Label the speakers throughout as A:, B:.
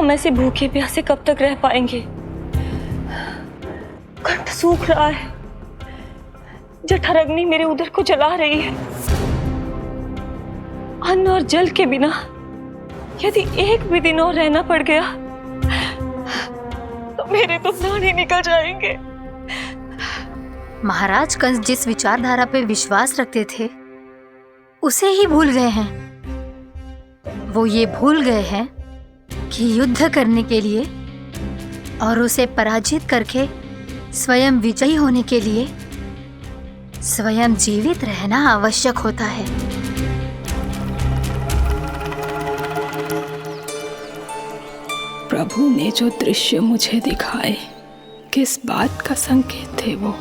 A: हम ऐसे भूखे प्यासे कब तक रह पाएंगे? कंठ सूख रहा है, जठराग्नि मेरे उदर को जला रही है। अन्न और जल के बिना यदि एक भी दिन और रहना पड़ गया तो मेरे तो प्राण ही निकल जाएंगे।
B: महाराज कंस जिस विचारधारा पे विश्वास रखते थे उसे ही भूल गए हैं। वो ये भूल गए हैं कि युद्ध करने के लिए और उसे पराजित करके स्वयं विजयी होने के लिए स्वयं जीवित रहना आवश्यक होता है।
C: प्रभु ने जो दृश्य मुझे दिखाए, किस बात का संकेत थे वो?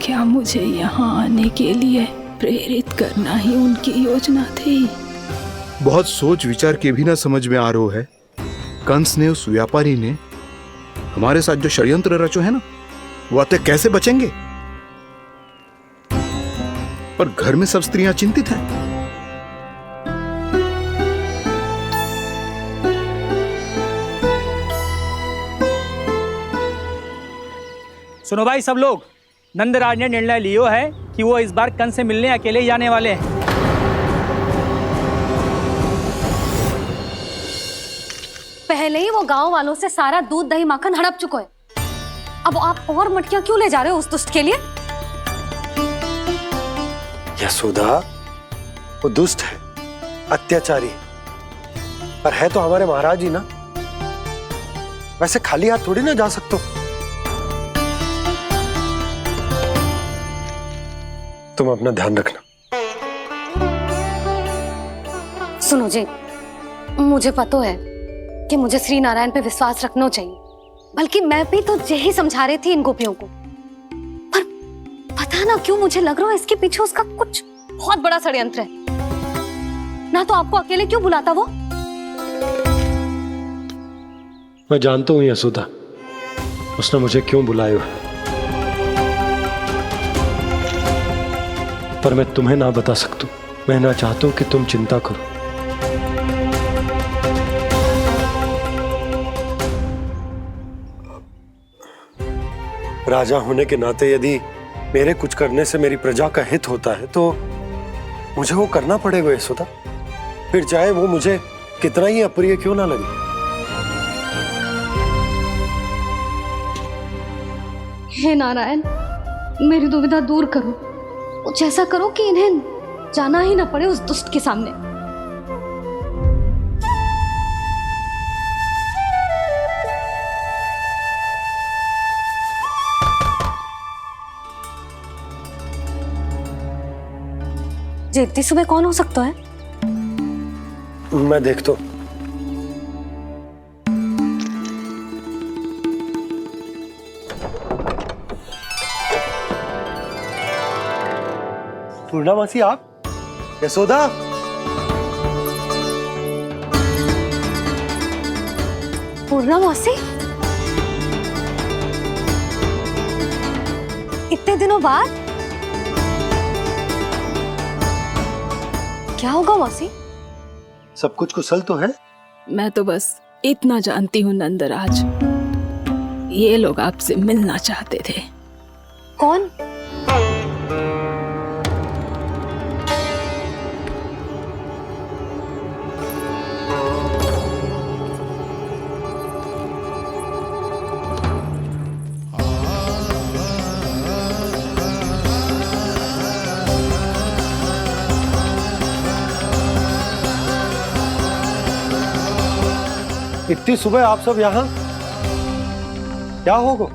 C: क्या मुझे यहाँ आने के लिए प्रेरित करना ही उनकी योजना थी?
D: बहुत सोच विचार के भी ना समझ में आ रहा है। कंस ने, उस व्यापारी ने हमारे साथ जो षड्यंत्र रचो है ना, वो आते कैसे बचेंगे? पर घर में सब स्त्रियां चिंतित हैं।
E: सुनो भाई सब लोग, नंदराज ने निर्णय लियो है कि वो इस बार कंस से मिलने अकेले ही आने वाले हैं।
F: पहले ही वो गांव वालों से सारा दूध दही माखन हड़प चुके हैं। अब आप और मटकियां क्यों ले जा रहे हो उस दुष्ट के लिए?
G: यशोदा, वो दुष्ट है, अत्याचारी, पर है तो हमारे महाराज ही ना। वैसे खाली हाथ थोड़ी ना जा सकते। तुम अपना ध्यान रखना।
F: सुनो जी, मुझे पता है कि मुझे श्री नारायण पे विश्वास रखना चाहिए, बल्कि मैं भी तो यही समझा रही थी इन गोपियों को। पर पता ना क्यों मुझे लग रहा है इसके पीछे उसका कुछ बहुत बड़ा षड्यंत्र है। ना तो आपको अकेले क्यों बुलाता वो?
G: मैं जानता हूं यशोदा, उसने मुझे क्यों बुलाया है, पर मैं तुम्हें ना बता सकता। मैं ना चाहता हूं कि तुम चिंता करो। राजा होने के नाते यदि मेरे कुछ करने से मेरी प्रजा का हित होता है तो मुझे वो करना पड़ेगा यशोदा, फिर चाहे वो मुझे कितना ही अप्रिय क्यों ना लगे।
F: हे नारायण, मेरी दुविधा दूर करो। कुछ ऐसा करो कि इन्हें जाना ही ना पड़े उस दुष्ट के सामने। जी इतनी सुबह कौन हो सकता है?
G: मैं देखता हूं। पूर्णा मासी, आप? यशोदा,
F: पूर्णा मासी, इतने दिनों बाद? क्या होगा मौसी?
G: सब कुछ कुशल तो है?
C: मैं तो बस इतना जानती हूँ नंदराज, ये लोग आपसे मिलना चाहते थे।
F: कौन?
G: इतनी सुबह आप सब यहाँ? क्या होगा?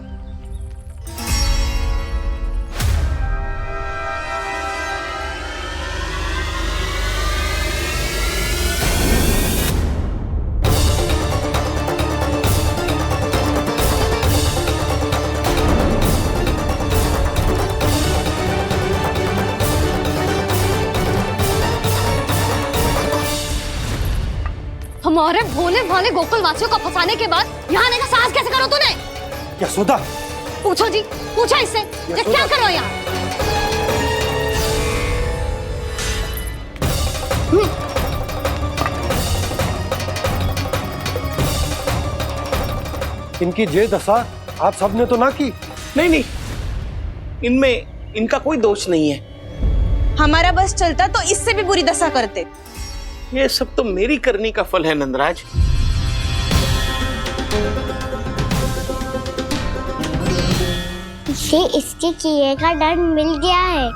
F: हमारे भोले भाले गोकुल वासियों को फंसाने के बाद यहाँ आने का साहस कैसे करो तूने?
G: यशोदा,
F: पूछो जी, पूछो इससे, ये क्या करो यहाँ?
G: इनकी ये दशा आप सबने तो ना की।
H: नहीं नहीं, इनमें इनका कोई दोष नहीं है।
I: हमारा बस चलता तो इससे भी बुरी दशा करते।
H: ये सब तो मेरी करनी का फल है नंदराज।
J: इसे इसके किए का दंड मिल गया है।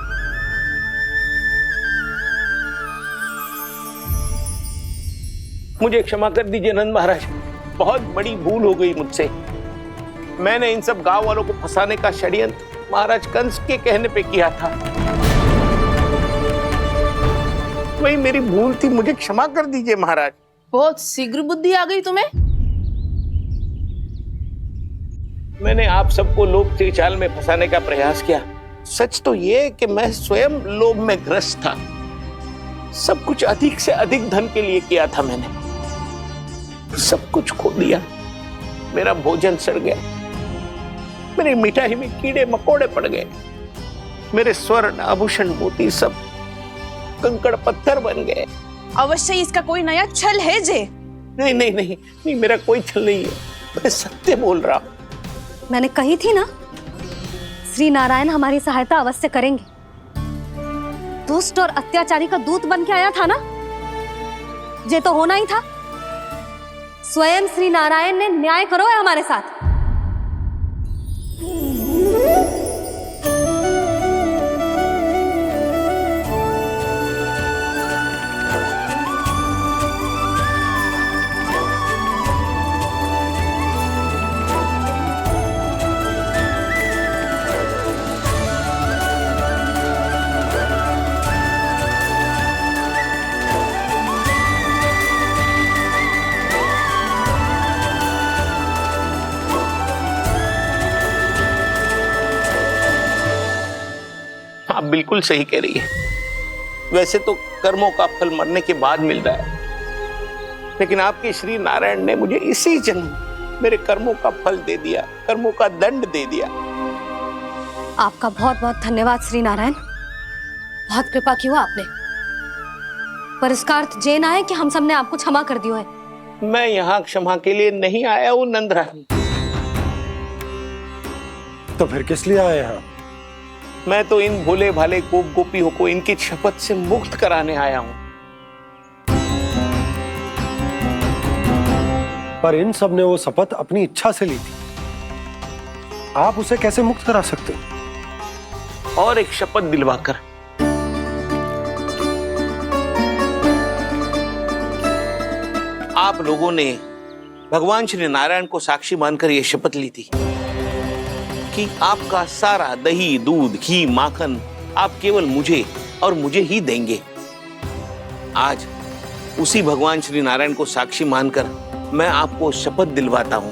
H: मुझे क्षमा कर दीजिए नंद महाराज, बहुत बड़ी भूल हो गई मुझसे। मैंने इन सब गांव वालों को फंसाने का षड्यंत्र महाराज कंस के कहने पे किया था। वही मेरी भूल थी, मुझे क्षमा कर दीजिए महाराज।
I: बहुत शीघ्र बुद्धि आ गई तुम्हें।
H: मैंने आप सबको लोभ के जाल में फंसाने का प्रयास किया। सच तो ये कि मैं स्वयं लोभ में ग्रस्त था। सब कुछ अधिक से अधिक धन के लिए किया था मैंने। सब कुछ खो दिया। मेरा भोजन सड़ गया, मेरी मिठाई में कीड़े मकोड़े पड़ गए, मेरे स्वर्ण आभूषण मोती सब कंकड़ पत्थर बन गए।
I: अवश्य इसका कोई नया छल है जे।
H: नहीं नहीं नहीं नहीं, मेरा कोई छल नहीं है, मैं सत्य बोल रहा हूं।
F: मैंने कही थी ना, श्री नारायण हमारी सहायता अवश्य करेंगे। दुष्ट और अत्याचारी का दूत बन के आया था ना, ये तो होना ही था। स्वयं श्री नारायण ने न्याय करो है हमारे साथ।
H: आप बिल्कुल सही कह रही है। वैसे तो कर्मों का फल मरने के बाद मिल रहा है, लेकिन आपके श्री नारायण ने मुझे इसी जन्म मेरे कर्मों का फल दे दिया, कर्मों का दंड दे दिया।
F: आपका बहुत बहुत धन्यवाद श्री नारायण, बहुत कृपा की हो आपने। पर इसका अर्थ ये ना है कि हम सब ने आपको क्षमा कर दिया है।
H: मैं यहाँ क्षमा के लिए नहीं आया हूँ नंदरानी।
G: तो फिर किस लिए आए हैं?
H: मैं तो इन भोले भाले गोप गोपियों को इनकी शपथ से मुक्त कराने आया हूं।
G: पर इन सब ने वो शपथ अपनी इच्छा से ली थी, आप उसे कैसे मुक्त करा सकते?
H: और एक शपथ दिलवाकर। आप लोगों ने भगवान श्री नारायण को साक्षी मानकर यह शपथ ली थी कि आपका सारा दही, दूध, घी, माखन आप केवल मुझे और मुझे ही देंगे। आज उसी भगवान श्री नारायण को साक्षी मानकर मैं आपको शपथ दिलवाता हूं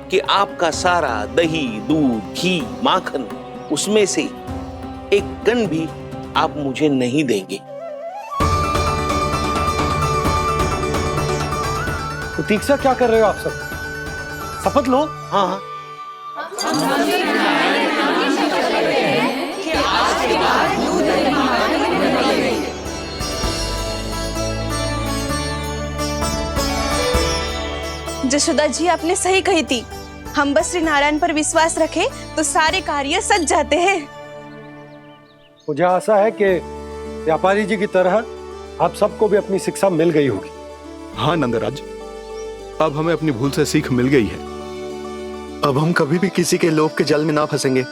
H: कि आपका सारा दही, दूध, घी, माखन उसमें से एक कण भी आप मुझे नहीं देंगे।
G: प्रतीक्षा क्या कर रहे हो आप सब? शपथ लो।
H: हाँ हाँ,
I: जशोदा जी आपने सही कही थी। हम बस श्री नारायण पर विश्वास रखें तो सारे कार्य सज जाते हैं।
G: मुझे आशा है कि व्यापारी जी की तरह आप सबको भी अपनी शिक्षा मिल गई होगी।
D: हाँ नंदराज, अब हमें अपनी भूल से सीख मिल गई है।
K: अब हम कभी भी किसी के लोभ के जल में ना फंसेंगे।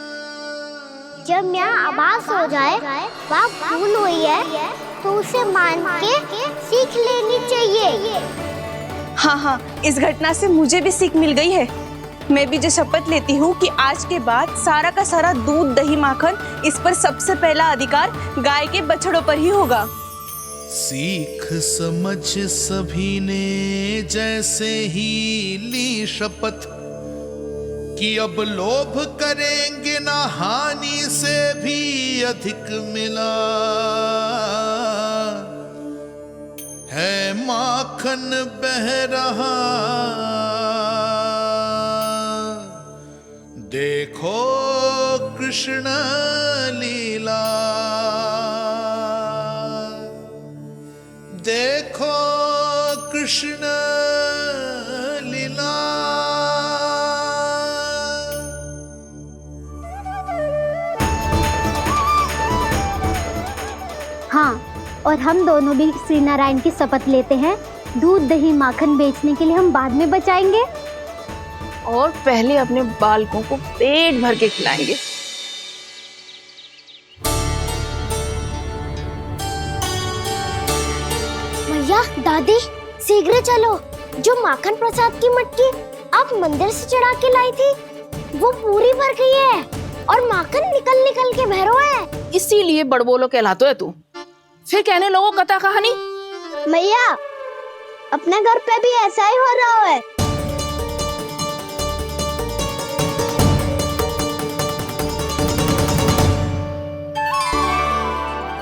J: जब यहाँ आभास हो जाए वहाँ भूल हुई है तो उसे मान के सीख लेनी चाहिए।
I: हाँ हाँ, इस घटना से मुझे भी सीख मिल गई है। मैं भी जो शपथ लेती हूँ कि आज के बाद सारा का सारा दूध, दही, माखन इस पर सबसे पहला अधिकार गाय के बछड़ों पर ही होगा।
L: सीख समझ सभी ने जैसे ही ली शपथ कि अब लोभ करेंगे ना हानि से भी अधिक मिला है, माखन बह रहा देखो कृष्ण लीला, देखो कृष्ण लीला।
J: हाँ, और हम दोनों भी श्री नारायण की शपथ लेते हैं, दूध दही माखन बेचने के लिए हम बाद में बचाएंगे
I: और पहले अपने बालकों को पेट भर के खिलाएंगे।
J: भैया, दादी, शीघ्र चलो। जो माखन प्रसाद की मटकी आप मंदिर से चढ़ा के लाई थी, वो पूरी भर गई है और माखन निकल निकल के भरो है।
I: इसीलिए बड़बोलो कहलाते है तू। फिर कहने लोगों कथा कहानी।
J: भैया, अपने घर पे भी ऐसा ही हो रहा है।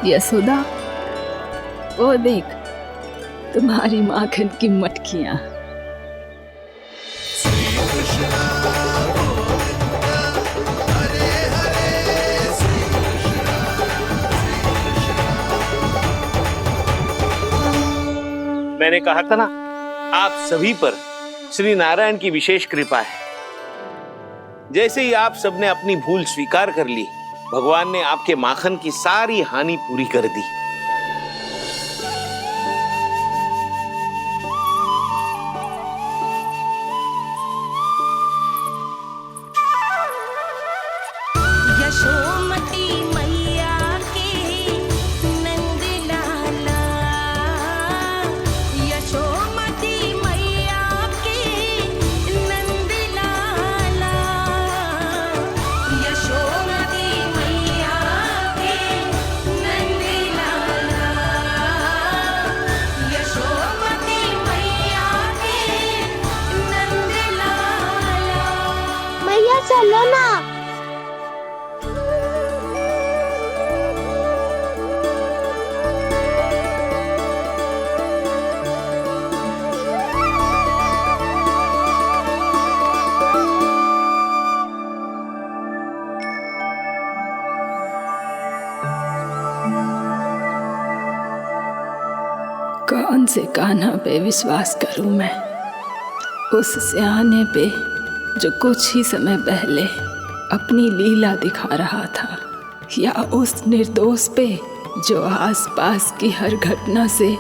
C: यशोदा, वो देख तुम्हारी माखन की मटकियां।
H: मैंने कहा था ना, आप सभी पर श्री नारायण की विशेष कृपा है। जैसे ही आप सबने अपनी भूल स्वीकार कर ली, भगवान ने आपके माखन की सारी हानि पूरी कर दी।
M: यशोमती मैया के नंद लाला, यशोमती मैया के नंद लाला, यशोमती मैया के नंद लाला, यशोमती मैया के नंद लाला।
J: मैया चलो ना।
C: कौन से कान्हा पे विश्वास करूं मैं? उस सियाने पे जो कुछ ही समय पहले अपनी लीला दिखा रहा था, या उस निर्दोष पे जो आसपास की हर घटना से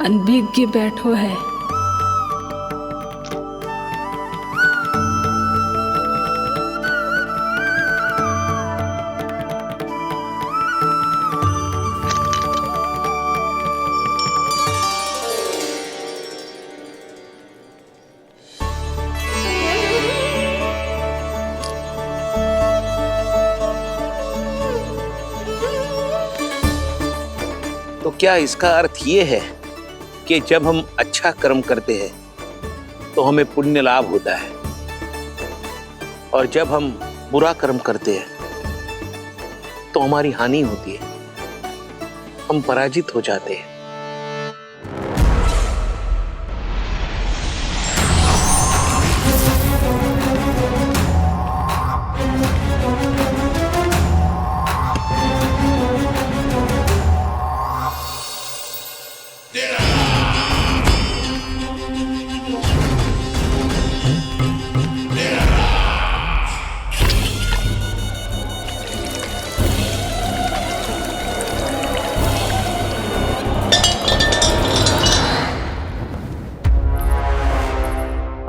C: अनभिज्ञ बैठो है।
H: तो क्या इसका अर्थ ये है कि जब हम अच्छा कर्म करते हैं तो हमें पुण्य लाभ होता है, और जब हम बुरा कर्म करते हैं तो हमारी हानि होती है, हम पराजित हो जाते हैं?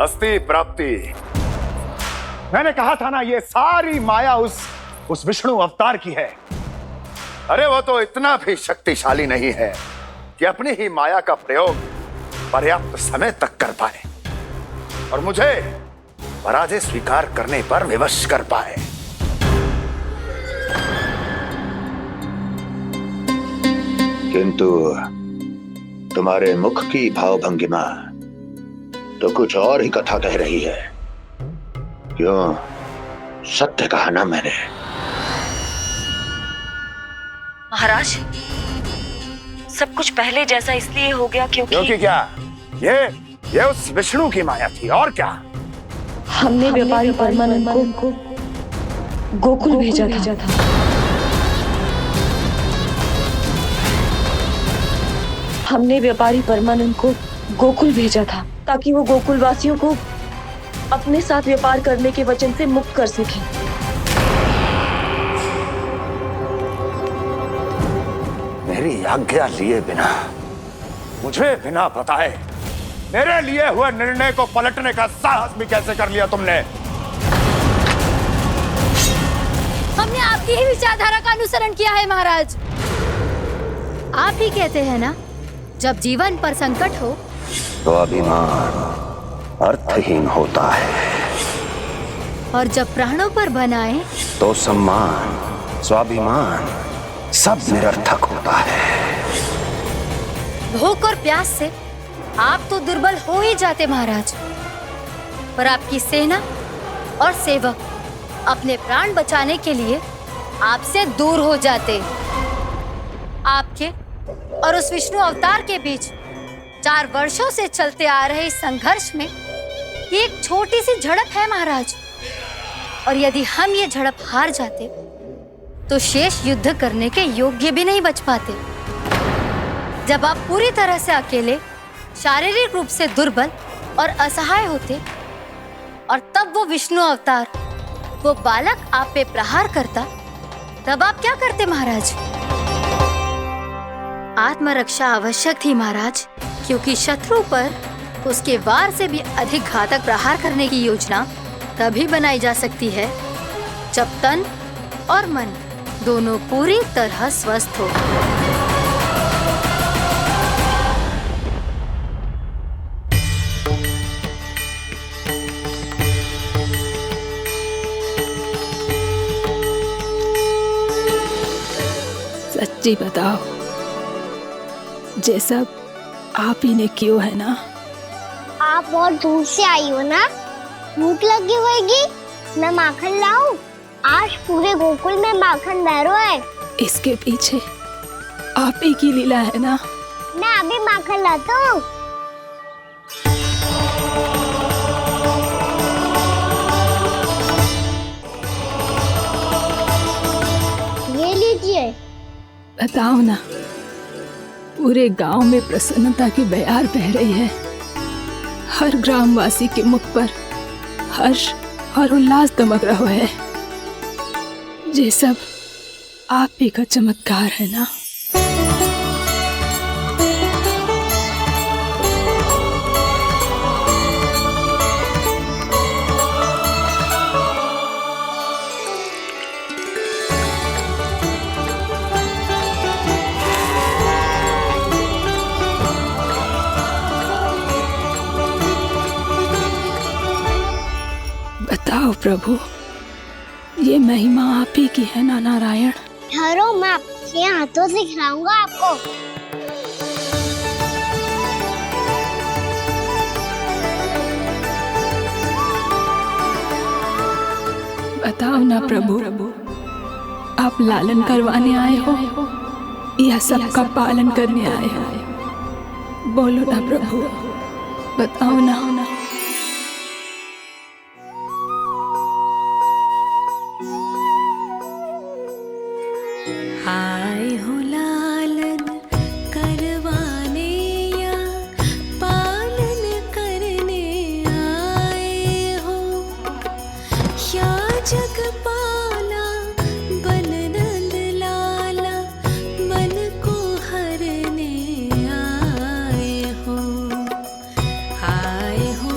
K: अस्ति प्राप्ति। मैंने कहा था ना, ये सारी माया उस विष्णु अवतार की है। अरे वो तो इतना भी शक्तिशाली नहीं है कि अपनी ही माया का प्रयोग पर्याप्त समय तक कर पाए और मुझे पराजय स्वीकार करने पर विवश कर पाए।
N: किंतु तुम्हारे मुख की भावभंगिमा तो कुछ और ही कथा कह रही है। क्यों? सत्य कहा ना मैंने।
A: महाराज, सब कुछ पहले जैसा इसलिए हो गया क्योंकि
K: क्या? ये उस विष्णु की माया थी, और क्या?
A: हमने व्यापारी परमानंद को गोकुल भेजा था। हमने व्यापारी परमानंद को गोकुल भेजा था ताकि वो गोकुल वासियों को अपने साथ व्यापार करने के वचन से मुक्त कर सके।
K: मेरी आज्ञा लिए बिना, मुझे बिना बताए मेरे लिए हुए निर्णय को पलटने का साहस भी कैसे कर लिया तुमने?
B: हमने आपकी ही विचारधारा का अनुसरण किया है महाराज। आप ही कहते हैं ना, जब जीवन पर संकट हो
N: तो अभिमान अर्थहीन होता है,
B: और जब प्राणों पर बनाए
N: तो सम्मान स्वाभिमान सब निरर्थक होता है।
B: भूख और प्यास से आप तो दुर्बल हो ही जाते महाराज, पर आपकी सेना और सेवक अपने प्राण बचाने के लिए आपसे दूर हो जाते। आपके और उस विष्णु अवतार के बीच 4 वर्षों से चलते आ रहे इस संघर्ष में ये एक छोटी सी झड़प है महाराज, और यदि हम ये झड़प हार जाते तो शेष युद्ध करने के योग्य भी नहीं बच पाते। जब आप पूरी तरह से अकेले, शारीरिक रूप से दुर्बल और असहाय होते, और तब वो विष्णु अवतार, वो बालक आप पे प्रहार करता, तब आप क्या करते महाराज? आत्मरक्षा आवश्यक थी महाराज, क्योंकि शत्रु पर उसके वार से भी अधिक घातक प्रहार करने की योजना तभी बनाई जा सकती है जब तन और मन दोनों पूरी तरह स्वस्थ हो।
C: सच्ची बताओ, ये सब आप ही ने क्यों है ना?
J: आप बहुत दूर से आई हो ना, भूख लगी होगी, मैं माखन लाऊं? आज पूरे गोकुल में माखन बह रहा है।
C: इसके पीछे आप ही की लीला है ना?
J: मैं अभी माखन लाता हूँ। ये लीजिए।
C: बताओ ना, पूरे गांव में प्रसन्नता की बयार बह रही है। हर ग्रामवासी के मुख पर हर्ष और उल्लास दमक रहा है। ये सब आप ही का चमत्कार है ना? बताओ प्रभु, ये महिमा आप ही की है ना नारायण?
J: ठहरो, मैं आपके हाथों से खिलाऊंगा आपको।
C: बताओ ना प्रभु, आप लालन करवाने आए हो या सबका पालन करने आए हो? बोलो ना प्रभु, बताओ ना।
M: आए हो लालन करवाने या पालन करने आए हो, या जगपाला बन नंद लाला मन को हरने आए हो। आए हो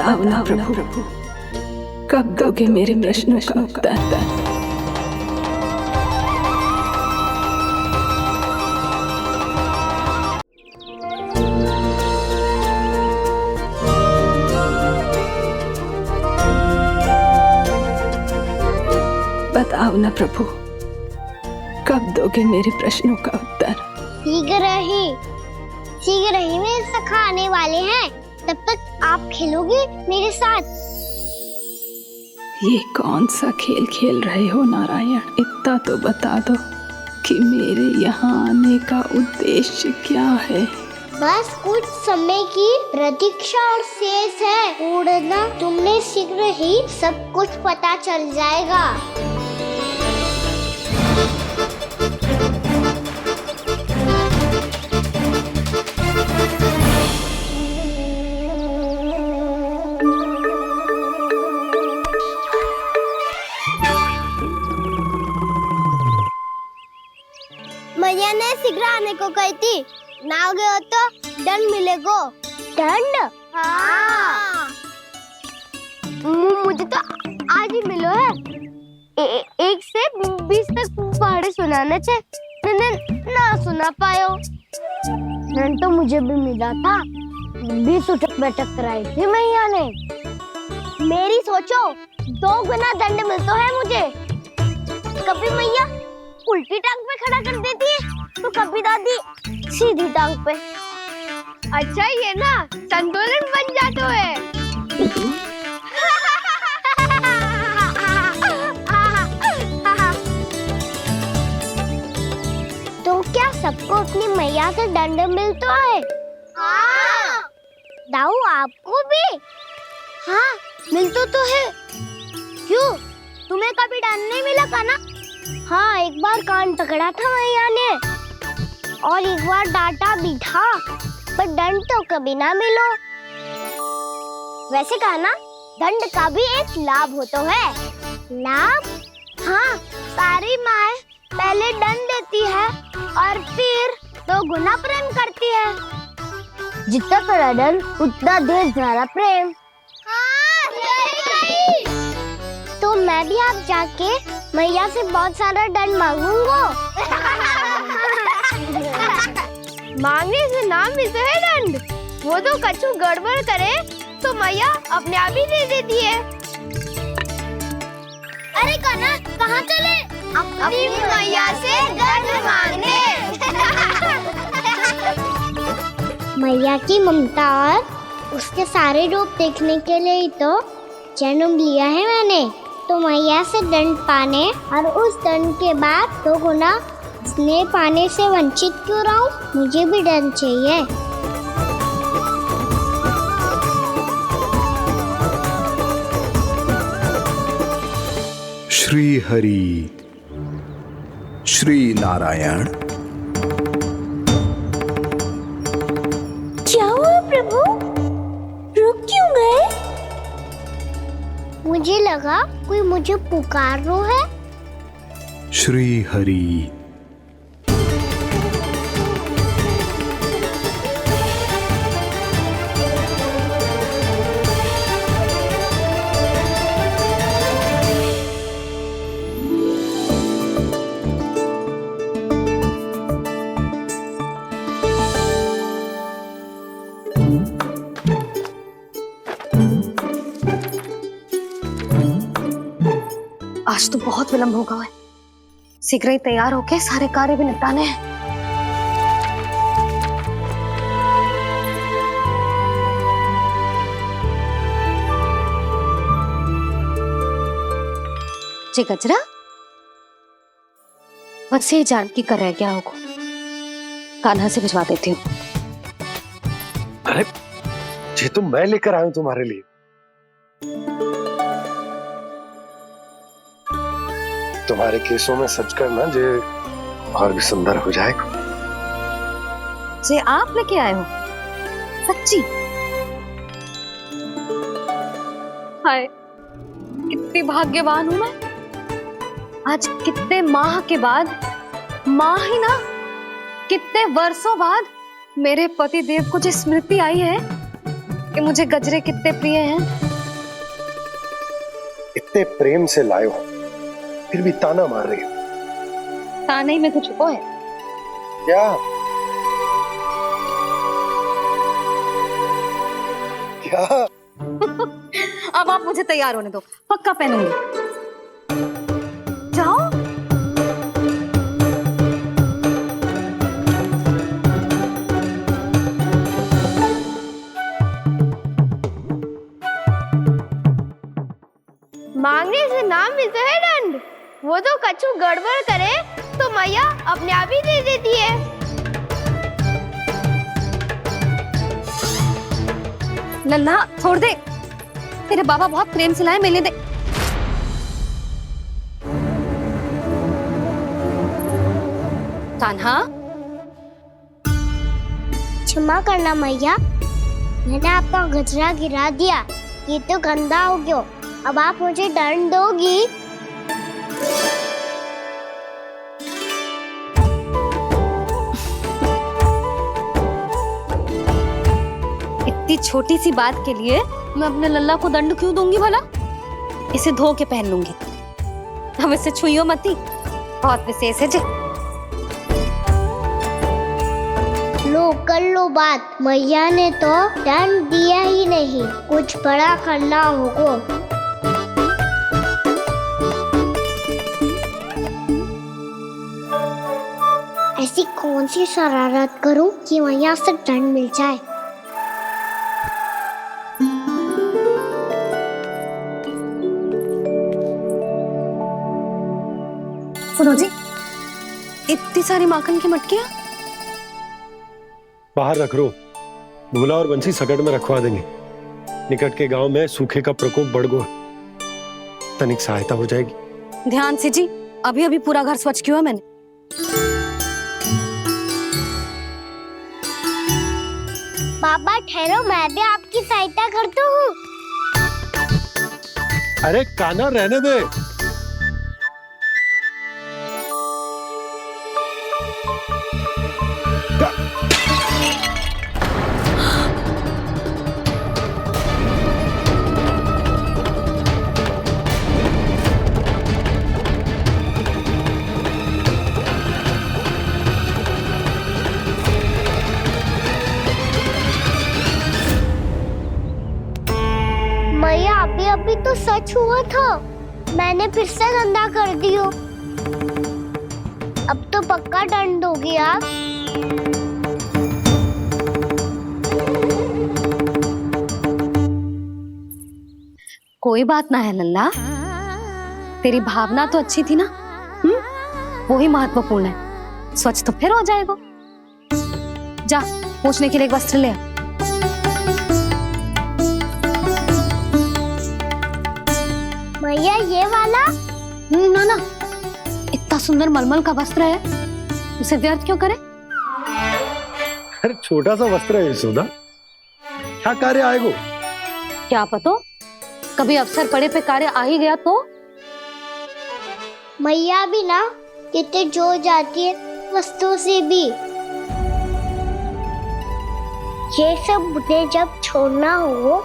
C: बताओ ना प्रभु, कब दोगे मेरे प्रश्नों का उत्तर? बताओ ना प्रभु, कब दोगे मेरे प्रश्नों का उत्तर?
J: शीघ्र ही मेरे सखा आने वाले हैं, तब तक आप खेलोगे मेरे साथ।
C: ये कौन सा खेल खेल रहे हो नारायण? इतना तो बता दो कि मेरे यहाँ आने का उद्देश्य क्या है?
J: बस कुछ समय की प्रतीक्षा और शेष है। उड़ना तुमने शीघ्र ही सब कुछ पता चल जाएगा। मैया ने शीघ्र आने को कही थी, ना आओगे हो तो दंड मिलेगा। दंड? हाँ। मुझे तो आज ही मिलो है। 1 से 20 तक पहाड़े सुनाने थे, ना सुना पायो। दंड तो मुझे भी मिला था, 20 उठक बैठक कराई थी मैया ने। मेरी सोचो, 2 गुना दंड मिलता है मुझे। कभी मैया उल्टी टांग पे खड़ा कर देती है, तो कभी दादी सीधी टांग पे। अच्छा ये ना संतुलन बन जाता है। तो क्या सबको अपनी मैया से दंड मिलता है? हाँ। दाऊ आपको भी? हाँ मिलता तो है। क्यों, तुम्हें कभी दंड नहीं मिला था ना? हाँ, एक बार कान पकड़ा था मैया ने और एक बार डांटा भी था, पर दंड तो कभी ना मिलो। वैसे कहा ना, दंड का भी एक लाभ होता है। लाभ? हाँ, सारी माँ पहले दंड देती है और फिर 2 गुना प्रेम करती है। जितना बड़ा दंड उतना ढेर सारा प्रेम। हाँ, सही। तो मैं भी आप जाके मैया से बहुत सारा दंड मांगूंगा। मांगने से ना मिलता है दंड, वो तो कछु गड़बड़ करे तो मैया अपने आप ही दे देती है। अरे कान्हा, कहाँ चले? अपनी मैया से दंड मांगने। मैया की ममता और उसके सारे रूप देखने के लिए ही तो जन्म लिया है मैंने। तो मैया से दंड पाने और उस दंड के बाद 2 गुना स्नेह पाने से वंचित क्यों रहूं? मुझे भी दंड चाहिए।
D: श्री हरि, श्री नारायण।
J: क्या हुआ प्रभु? रुक क्यों गए? मुझे लगा कोई मुझे पुकार रहा है।
D: श्री हरि।
F: आज तो बहुत विलंब होगा है। शीघ्र ही तैयार होके सारे कार्य भी निपटाने हैं। जी गजरा, बस ये जानकी कर रह गया होगा, कान्हा से भिजवा देती हूँ।
G: अरे ये तो मैं लेकर आया हूं तुम्हारे लिए। तुम्हारे केसों में सच करना जे और भी सुंदर हो जाएगा।
F: जे आप लेके आए हो? सच्ची? हाय, कितनी भाग्यवान हूं मैं। आज कितने माह के बाद, माह ही ना, कितने वर्षों बाद मेरे पति देव को जो स्मृति आई है कि मुझे गजरे कितने प्रिय हैं।
G: इतने प्रेम से लाए हो, फिर भी ताना मार रही हो।
F: ताने ही में तो छुपो है।
G: क्या क्या?
F: अब आप मुझे तैयार होने दो, पक्का पहनूंगी। जाओ।
J: मांगने से ना मिलता है दंड। वो तो कछु गड़बड़ करे तो मैया अपने आप ही दे देती है।
F: लल्ला छोड़ दे, तेरे बाबा बहुत प्रेम से लाए, मिलने दे। कान्हा,
J: क्षमा करना मैया, मैंने आपका गजरा गिरा दिया। ये तो गंदा हो गया। अब आप मुझे दंड दोगी?
F: इतनी छोटी सी बात के लिए मैं अपने लल्ला को दंड क्यों दूंगी भला? इसे धो के पहन लूंगी। अब इसे छुइयो मती, बहुत विशेष है जी।
J: लो कर लो बात, मैया ने तो दंड दिया ही नहीं, कुछ बड़ा करना होगा। ऐसी कौन सी शरारत करूं कि मैया से दंड मिल जाए?
F: सुनो जी, इतनी सारी माखन की मटकियां
G: बाहर रख रो, भूला और बंसी सकट में रखवा देंगे। निकट के गांव में सूखे का प्रकोप बढ़ गया, तनिक सहायता हो जाएगी।
F: ध्यान से जी, अभी अभी पूरा घर स्वच्छ किया मैंने।
J: पापा ठहरो, मैं भी आपकी सहायता करता हूँ।
G: अरे कान्हा रहने दे।
J: मैया अभी अभी तो सच हुआ था, मैंने फिर से गंदा कर दियो। अब तो पक्का दंड दोगी आप।
F: कोई बात ना है लल्ला, तेरी भावना तो अच्छी थी ना, वो ही महत्वपूर्ण है। स्वच्छ तो फिर हो जाएगा। जा पोंछने के लिए एक वस्त्र ले आ।
J: मैया ये वाला?
F: ना ना, इतना सुंदर मलमल का वस्त्र है, उसे व्यर्थ क्यों करे?
G: अरे छोटा सा वस्त्र है यशोदा, क्या कार्य आएगा?
F: क्या पता, कभी अवसर पड़े पे कार्य आ ही गया तो?
J: मैया भी ना कितने जो जाती है वस्तुओं से भी। ये सब मुझे जब छोड़ना हो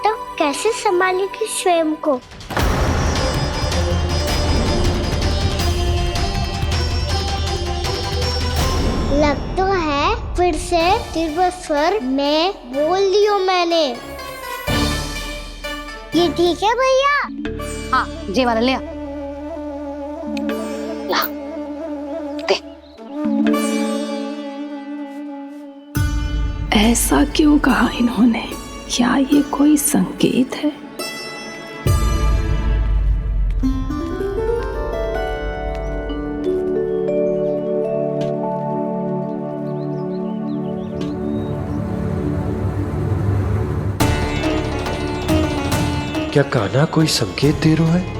J: तो कैसे संभालेगी स्वयं को? लग तो है फिर से तीव्र स्वर में बोल दियो मैंने। ये ठीक है भैया?
F: हाँ, जे वाला ले आ। ला, दे।
C: ऐसा क्यों कहा इन्होंने? क्या ये कोई संकेत है?
G: क्या कान्हा कोई संकेत दे रहा है?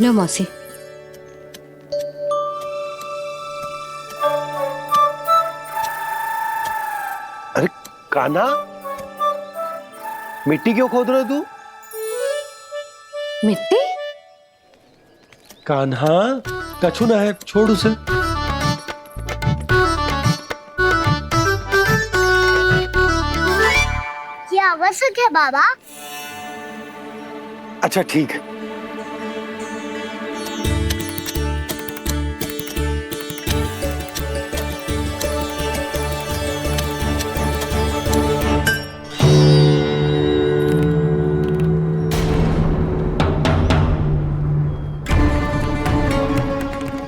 F: लो मौसी।
G: अरे कान्हा, मिट्टी क्यों खोद रहे हो तू?
F: मिट्टी?
G: कान्हा, कछु ना है, छोड़ उसे।
J: ये आवश्यक है बाबा।
G: अच्छा ठीक है।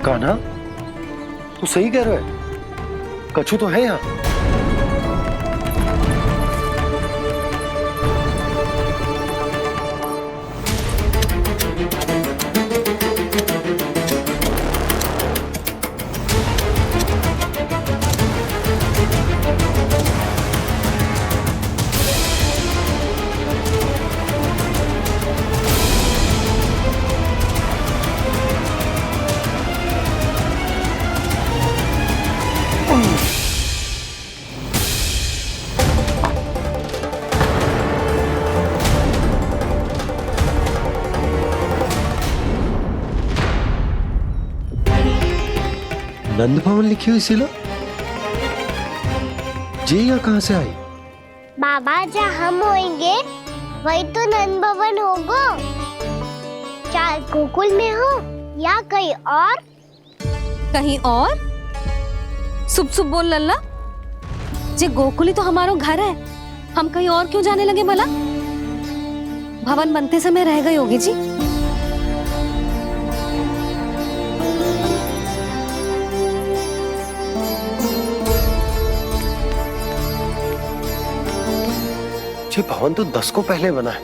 G: कान्हा, तू सही कह रहा है, कछु तो है यहाँ। नंद भवन लिखी हुई सिला जी, यहाँ कहाँ से आई?
J: बाबा जहाँ हम होंगे वही तो नंद भवन होगा। चाहे गोकुल में हो या कहीं और।
F: कहीं और? सुब सुब बोल लल्ला। जे गोकुल ही तो हमारा घर है, हम कहीं और क्यों जाने लगे भला? भवन बनते समय रह गई होगी जी।
G: ये भवन तो 10 को पहले बना है,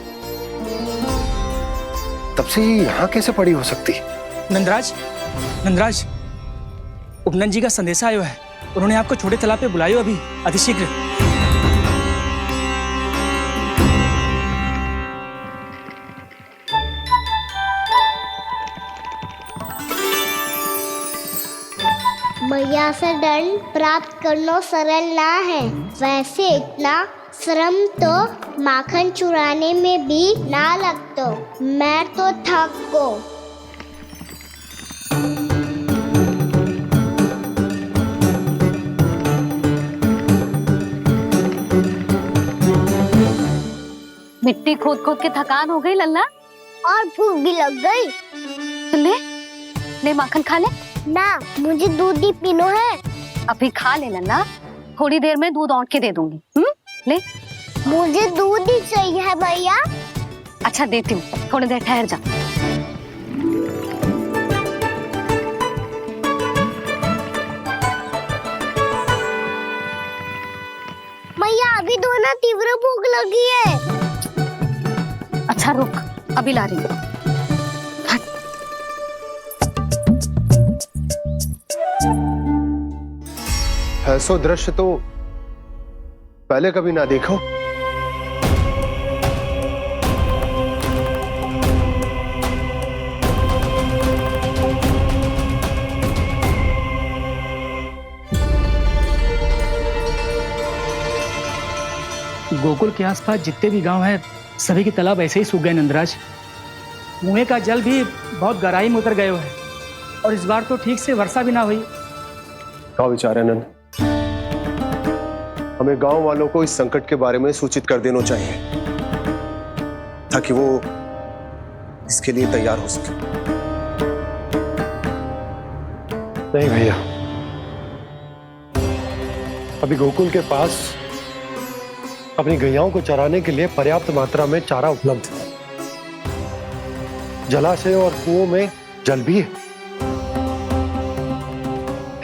G: तब से ये यहाँ कैसे पड़ी हो सकती?
E: नंदराज, नंदराज, उपनंद जी का संदेशा आयो है। उन्होंने आपको छोटे तालाब पे बुलायो अभी, अतिशीघ्र।
J: मैया से दंड प्राप्त करना सरल ना है। वैसे इतना श्रम तो माखन चुराने में भी ना लगता। मैं तो थक गो।
F: मिट्टी खोद खोद के थकान हो गई लल्ला,
J: और भूख भी लग गई।
F: तो ले माखन खा ले।
J: ना, मुझे दूध ही पीना है।
F: अभी खा ले लल्ला, थोड़ी देर में दूध औंट के दे दूंगी। ले।
J: मुझे दूध ही चाहिए है भैया।
F: अच्छा देती हूँ, थोड़ी देर ठहर जा।
J: मैया अभी तो ना तीव्र भूख लगी है।
F: अच्छा रुक, अभी ला रही हूँ।
G: ऐसा दृश्य तो पहले कभी ना देखो।
E: गोकुल के आसपास जितने भी गांव हैं, सभी के तालाब ऐसे ही सूख गए नंदराज। कुएं का जल भी बहुत गहराई में उतर गए है, और इस बार तो ठीक से वर्षा भी ना हुई।
G: क्या विचार है नंद? हमें गांव वालों को इस संकट के बारे में सूचित कर देना चाहिए, ताकि वो इसके लिए तैयार हो सके। नहीं भैया, अभी गोकुल के पास अपनी गैयाओं को चराने के लिए पर्याप्त मात्रा में चारा उपलब्ध है। जलाशय और कुओं में जल भी है।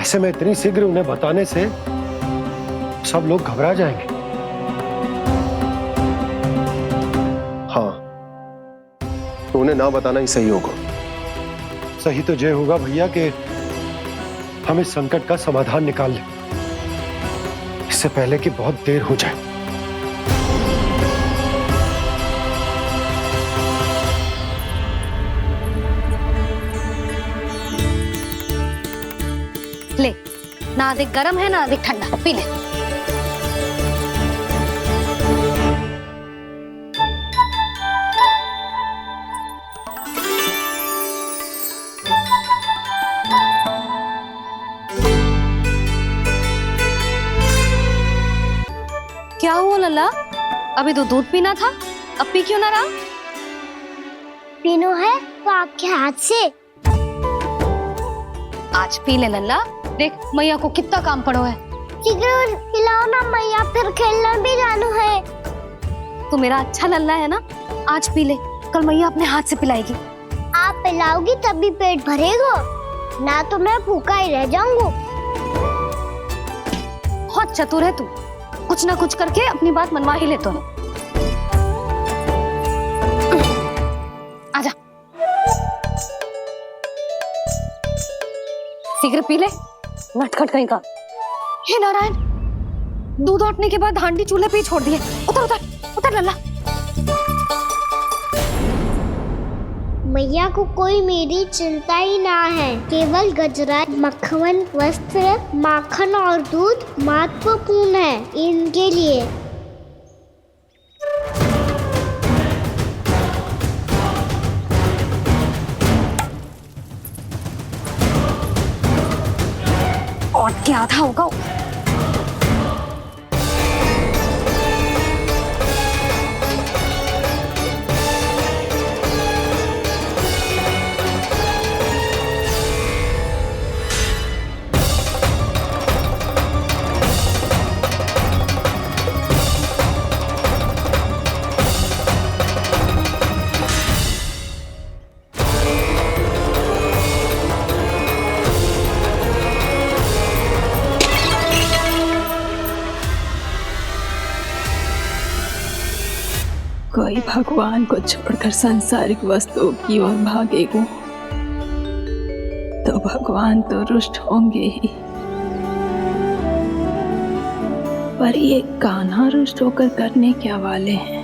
G: ऐसे में इतनी शीघ्र उन्हें बताने से सब लोग घबरा जाएंगे। हाँ, तो उन्हें ना बताना ही सही होगा। सही तो ये होगा भैया कि हम इस संकट का समाधान निकाल लें, इससे पहले कि बहुत देर हो जाए।
F: ले, ना अधिक गर्म है ना अधिक ठंडा, पी ले। क्या हुआ लल्ला? अभी तो दूध पीना था, अब पी क्यों ना रहा?
J: पीनो है तो आपके हाथ से।
F: आज पी ले लल्ला, देख मैया को कितना काम पड़ो है।
J: शीघ्र पिलाओ ना मैया, फिर खेलने भी जाना है।
F: तू मेरा अच्छा लल्ला है ना, आज पी ले, कल मैया अपने हाथ से पिलाएगी।
J: आप पिलाओगी तभी पेट भरेगा, ना तो मैं भूखा ही रह जाऊंगा।
F: बहुत चतुर है तू, कुछ ना कुछ करके अपनी बात मनवा ही लेता है। आजा, शीघ्र पी ले, नटखट कहीं का। हे नारायण, दूध औटने के बाद हांडी चूल्हे पे ही छोड़ दिए। उतर उतर उतर लल्ला।
J: मैया को कोई मेरी चिंता ही ना है, केवल गजरा, मक्खन, वस्त्र, माखन और दूध महत्वपूर्ण है इनके लिए।
F: और क्या था होगा?
C: कोई भगवान को छोड़कर सांसारिक वस्तुओं की ओर भागेगा तो भगवान तो रुष्ट होंगे ही, पर ये कान्हा रुष्ट होकर करने क्या वाले हैं?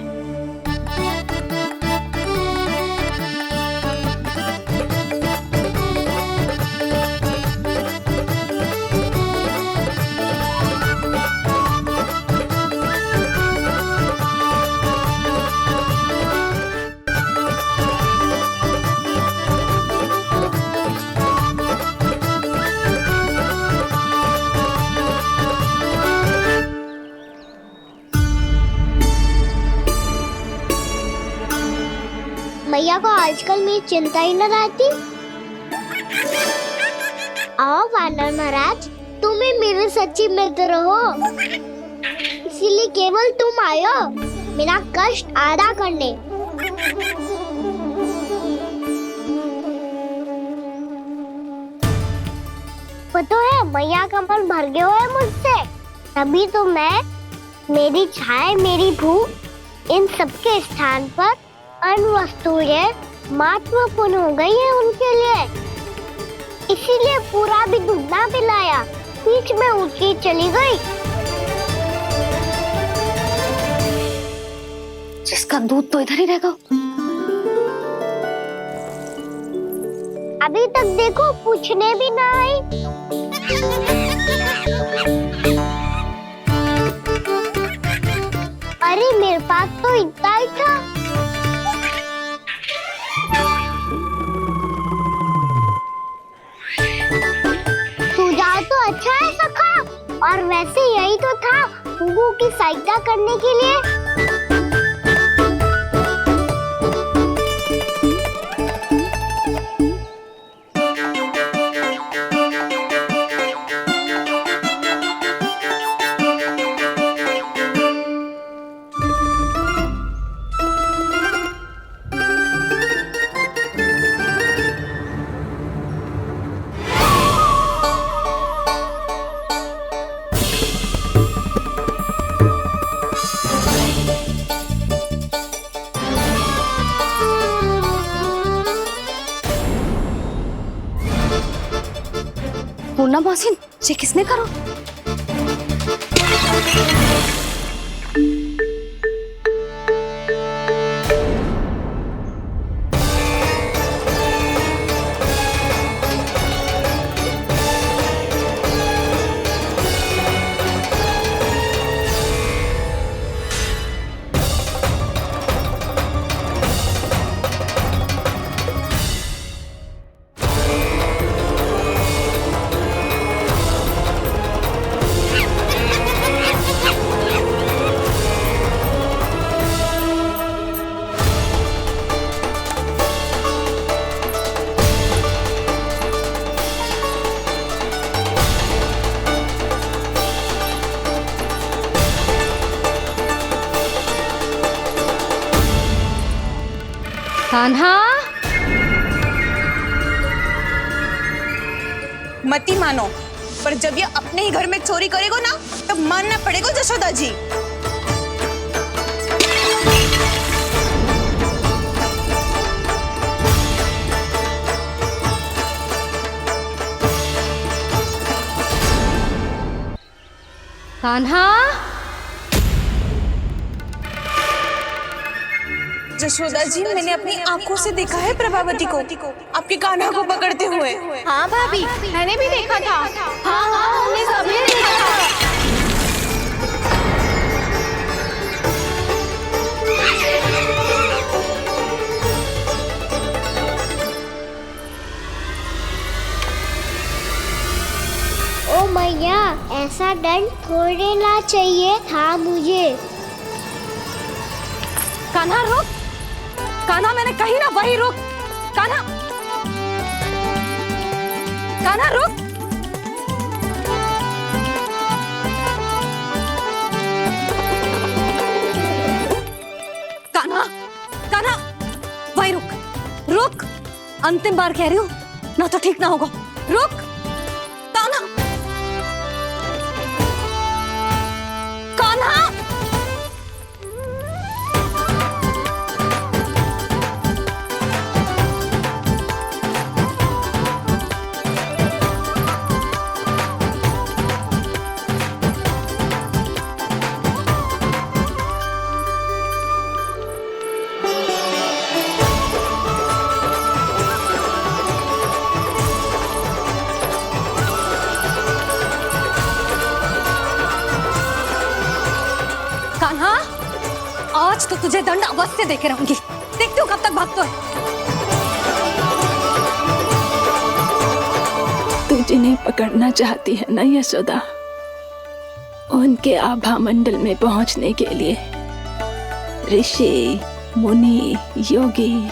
J: मैया को आजकल मेरी चिंता ही न रहती। आओ वानर महाराज, तुम ही मेरे सच्ची मित्र हो, इसीलिए केवल तुम आयो मेरा कष्ट आधा करने। पता है मैया का मन भर गया है मुझसे, तभी तो मैं, मेरी छाया, मेरी भूख, इन सबके स्थान पर अन्य वस्तुएं महत्वपूर्ण हो गई है उनके लिए। इसीलिए पूरा भी दूध ना पिलाया, बीच में उठ के चली गई।
F: जिसका दूध तो इधर ही रहेगा।
J: अभी तक देखो पूछने भी ना आई। अरे मेरे पास तो इतना ही था। तो अच्छा है सखा, और वैसे यही तो था हुगू की सहायता करने के लिए।
F: पूर्णा मौसी, ये किसने करो? कान्हा,
I: मती मानो, पर जब ये अपने ही घर में चोरी करेगा ना, तब मानना पड़ेगा जशोदा जी।
F: कान्हा,
I: जशोदा जी, मैंने अपनी आंखों से देखा है प्रभावती को आपके कान्हा को पकड़ते हुए।
J: हाँ भाभी, मैंने भी देखा था। हाँ हाँ, हमने सभी देखा था। ओ मैया, ऐसा दंड थोड़े ना चाहिए था मुझे।
F: कान्हा रुक, कान्हा, मैंने कही ना वही रुक। कान्हा, कान्हा रुक। कान्हा, कान्हा, वही रुक, रुक। अंतिम बार कह रही हूँ, ना तो ठीक ना होगा। रुक कान्हा, कान्हा। कान्हा, आज तो तुझे दंड अवश्य देके रहूंगी। देखती हूँ कब तक भागता है।
C: तू जिन्हें पकड़ना चाहती है ना यशोदा, उनके आभा मंडल में पहुंचने के लिए ऋषि, मुनि, योगी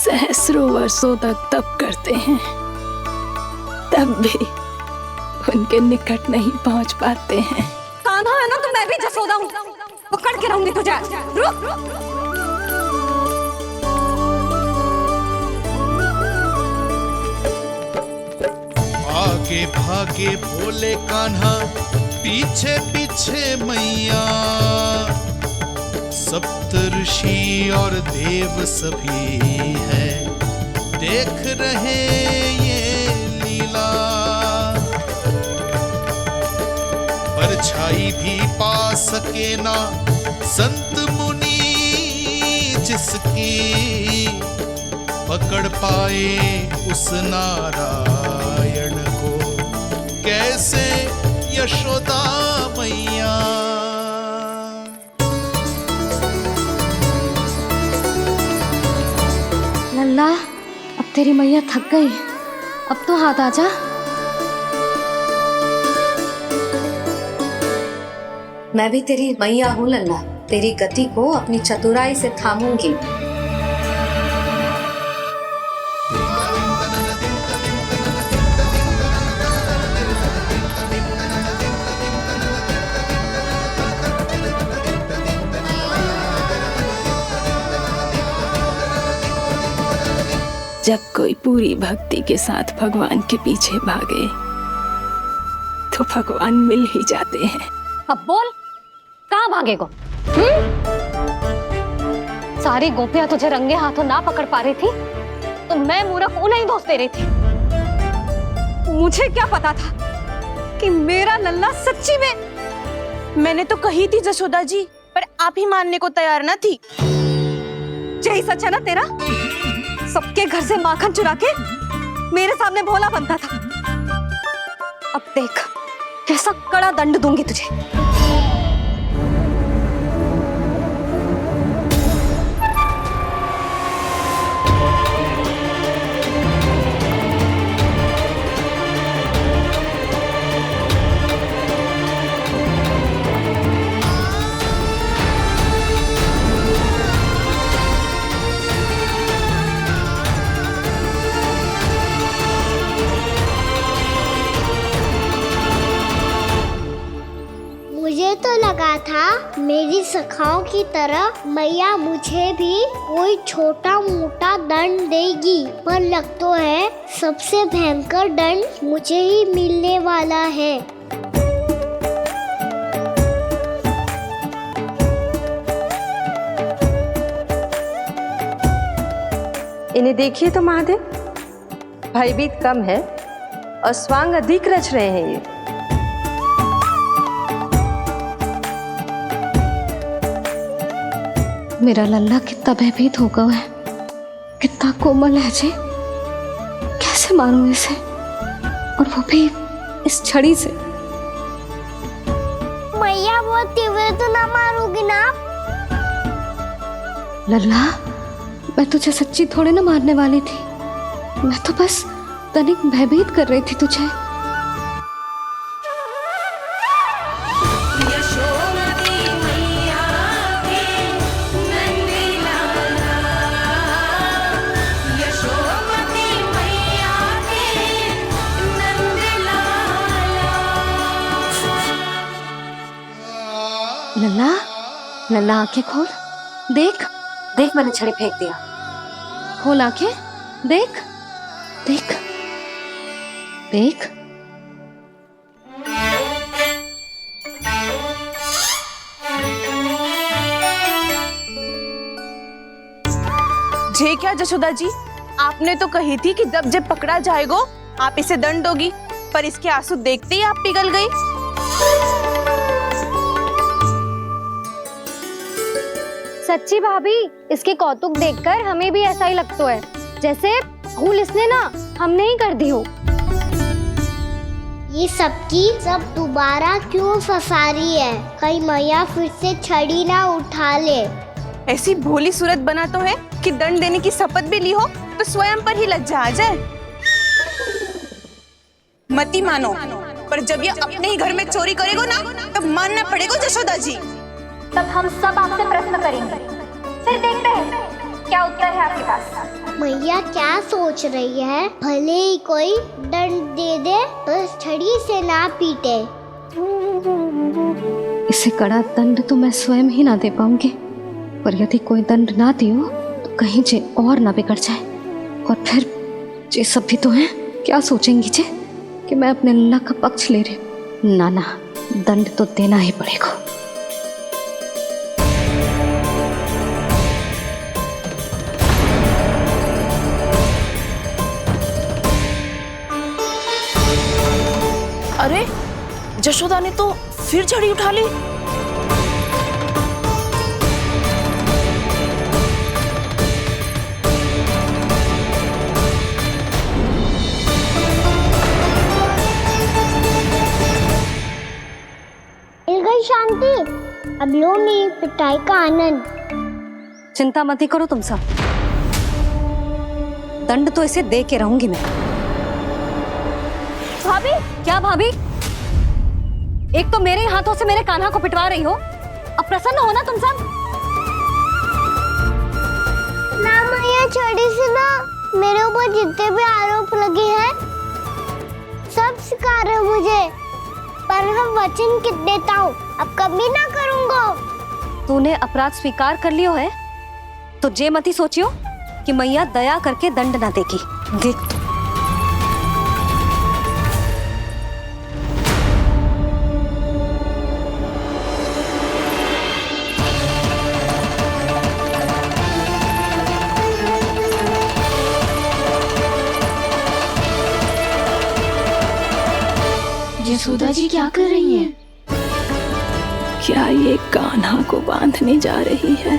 C: सहस्रों वर्षों तक तप करते हैं, तब भी उनके निकट नहीं पहुंच पाते हैं।
F: कान्हा है ना, तो मैं भी जसोदा हूँ, पकड़ के रहूंगी तुझे। रुक।
L: आगे भागे भोले कान्हा, पीछे पीछे मैया, सप्त ऋषि और देव सभी है देख रहे ये लीला। परछाई भी पा सके ना संत मुनि जिसकी, पकड़ पाए उस नारायण को कैसे यशोदा मैया।
F: लल्ला, अब तेरी मैया थक गई, अब तो हाथ आजा।
O: मैं भी तेरी मैया हूँ लल्ला, तेरी गति को अपनी चतुराई से थामूंगी।
C: जब कोई पूरी भक्ति के साथ भगवान के पीछे भागे तो भगवान मिल ही जाते हैं।
F: अब बोल, कहाँ भागेगा? सारी गोपियां तुझे रंगे हाथों ना पकड़ पा रही थी, तो मैं मूर्ख उन्हें ही दोष दे रही थी। मुझे क्या पता था कि मेरा लल्ला सच्ची में।
I: मैंने तो कही थी जशोदा जी, पर आप ही मानने को तैयार ना थी।
F: यही सच है ना तेरा? सबके घर से माखन चुरा के मेरे सामने भोला बनता था। अब देख कैसा कड़ा दंड दूंगी तुझे।
J: लगा था मेरी सखाओं की तरह मैया मुझे भी कोई छोटा मोटा दंड देगी, पर लग तो है सबसे भयंकर दंड मुझे ही मिलने वाला है।
P: इन्हें देखिए तो महादेव, भयभीत कम है और स्वांग अधिक रच रहे हैं ये।
F: मेरा लल्ला कितना भयभीत होगा है, कितना कोमल है जी, कैसे मारूं इसे, और वो भी इस छड़ी से।
J: मैया बहुत तीव्र तो ना मारोगी ना?
F: लल्ला, मैं तुझे सच्ची थोड़े ना मारने वाली थी, मैं तो बस तनिक भयभीत कर रही थी तुझे। लल्ला, लल्ला आंखें खोल, देख
O: देख मैंने छड़ी फेंक दिया।
F: खोल आंखें, देख देख देख।
I: जे क्या जशोदा जी, आपने तो कही थी कि जब जब पकड़ा जाएगा आप इसे दंड दोगी, पर इसके आंसू देखते ही आप पिघल गई।
J: सच्ची भाभी, इसके कौतुक देखकर हमें भी ऐसा ही लगता है, जैसे भूल इसने ना हमने ही कर दी हो। ये सबकी सब दोबारा क्यों फंसा रही है? कहीं मैया फिर से छड़ी ना उठा ले।
I: ऐसी भोली सूरत बना तो है कि दंड देने की शपथ भी ली हो तो स्वयं पर ही लज्जा आ जाए। मती मानो, पर जब ये अपने ही घर में चोरी करेगो ना, तब मानना पड़ेगा जशोदा जी।
B: तब हम सब आपसे प्रश्न करेंगे, फिर देखते हैं क्या उत्तर है आपके पास।
J: मैया क्या सोच रही है? भले ही कोई दंड दे दे, बस छड़ी से ना पीटे।
F: इसे कड़ा दंड तो मैं स्वयं ही ना दे पाऊंगी, पर यदि कोई दंड ना दियो तो कहीं जे और ना बिगड़ जाए, और फिर जे सब भी तो हैं, क्या सोचेंगी जे कि मैं अपने लल्ला का पक्ष ले रही हूँ। ना ना, दंड तो देना ही पड़ेगा।
I: अरे जशोदा ने तो फिर छड़ी उठा ली।
J: मिल गई शांति, अब लो मेरी पिटाई का आनंद।
O: चिंता मत ही करो तुम सब, दंड तो इसे दे के रहूंगी मैं।
J: भाभी,
O: क्या भाभी? एक तो मेरे हाथों से मेरे कान्हा को पिटवा रही हो, अब प्रसन्न हो ना तुम सब?
J: ना मैया, छड़ी से ना मेरे ऊपर जितने भी आरोप लगे हैं सब स्वीकार है मुझे, पर मैं वचन कित देता हूँ, अब कभी ना करूँगा।
O: तूने अपराध स्वीकार कर लियो है तो जे मत ही सोचियो कि मैया दया करके दंड ना देगी। देख तू।
F: यशोदा जी क्या कर रही हैं?
C: क्या ये कान्हा को बांधने जा रही है?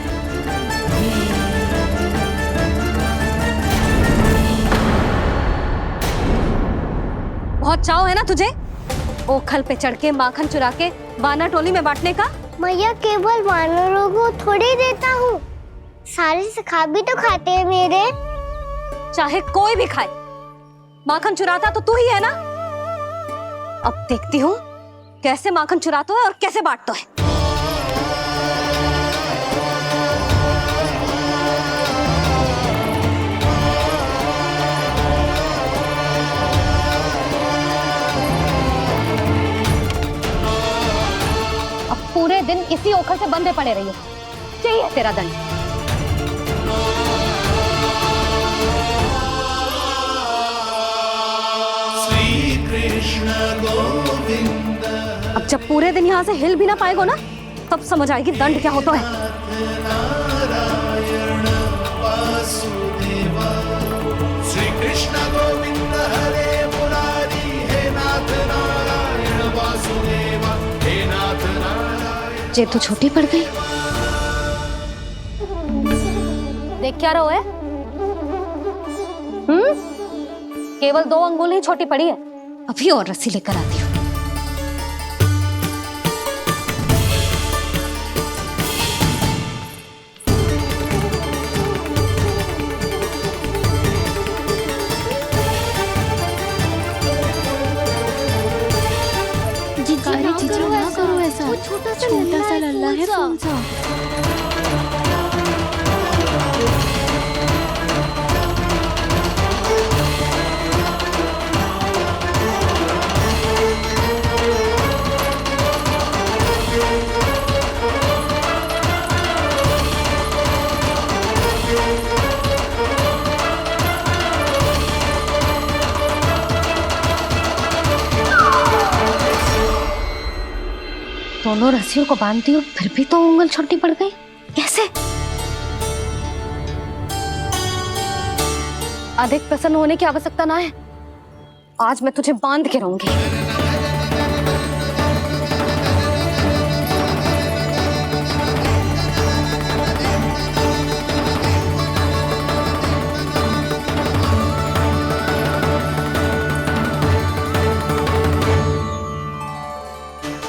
O: बहुत चाव है ना तुझे ओखल पे चढ़ के माखन चुरा के वानर टोली में बांटने का?
J: मैया, केवल वानरों को थोड़ी देता हूँ, सारे सखा भी तो खाते हैं मेरे।
O: चाहे कोई भी खाए, माखन चुराता तो तू ही है ना। अब देखती हूँ कैसे माखन चुराता है और कैसे बांटता है। अब पूरे दिन दिन इसी ओखर से बंधे पड़े रहिए। चाहिए तेरा दंड।
L: श्री कृष्ण गोविंद।
O: अब जब पूरे दिन यहाँ से हिल भी ना पाएगो ना, तब समझ आएगी दंड क्या होता है।
L: नारायण वासुदेव। श्री कृष्ण गोविंद हरे मुरारी। हे नाथ नारायण वासुदेव। हे नाथ नारायण।
O: जे तो छोटी पड़ गई। देख क्या रहो है? केवल 2 अंगुल ही छोटी पड़ी है। अभी और रस्सी लेकर आती हूँ।
J: जीजी ना करो ऐसा। छोटा सा लल्ला है कौन सा?
O: दोनों रस्सियों को बांधती हूँ, फिर भी तो उंगल छोटी पड़ गई। कैसे? अधिक प्रसन्न होने की आवश्यकता ना है। आज मैं तुझे बांध के रहूंगी।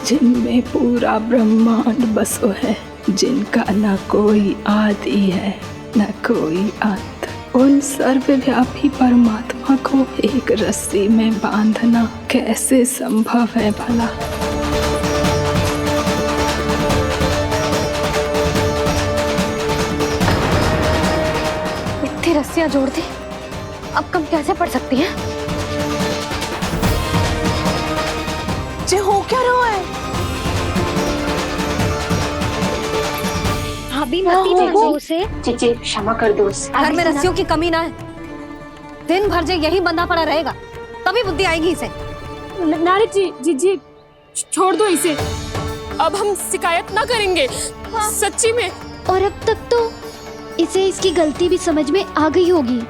C: जिनमें पूरा ब्रह्मांड बसो है, जिनका न कोई आदि है न कोई अंत, उन सर्वव्यापी परमात्मा को एक रस्सी में बांधना कैसे संभव है भला?
O: इतनी रस्सियां जोड़ दी, अब कम कैसे पड़ सकती हैं?
I: जे हो क्या रहा है?
J: भाभी मत से
A: चीची क्षमा कर दो।
O: घर में रस्सियों की कमी ना है। दिन भर जे यही बंधा पड़ा रहेगा, तभी बुद्धि आएगी इसे।
Q: नारी जी छोड़ दो इसे। अब हम शिकायत ना करेंगे। सच्ची में।
J: और अब तक तो इसे इसकी गलती भी समझ में आ गई होगी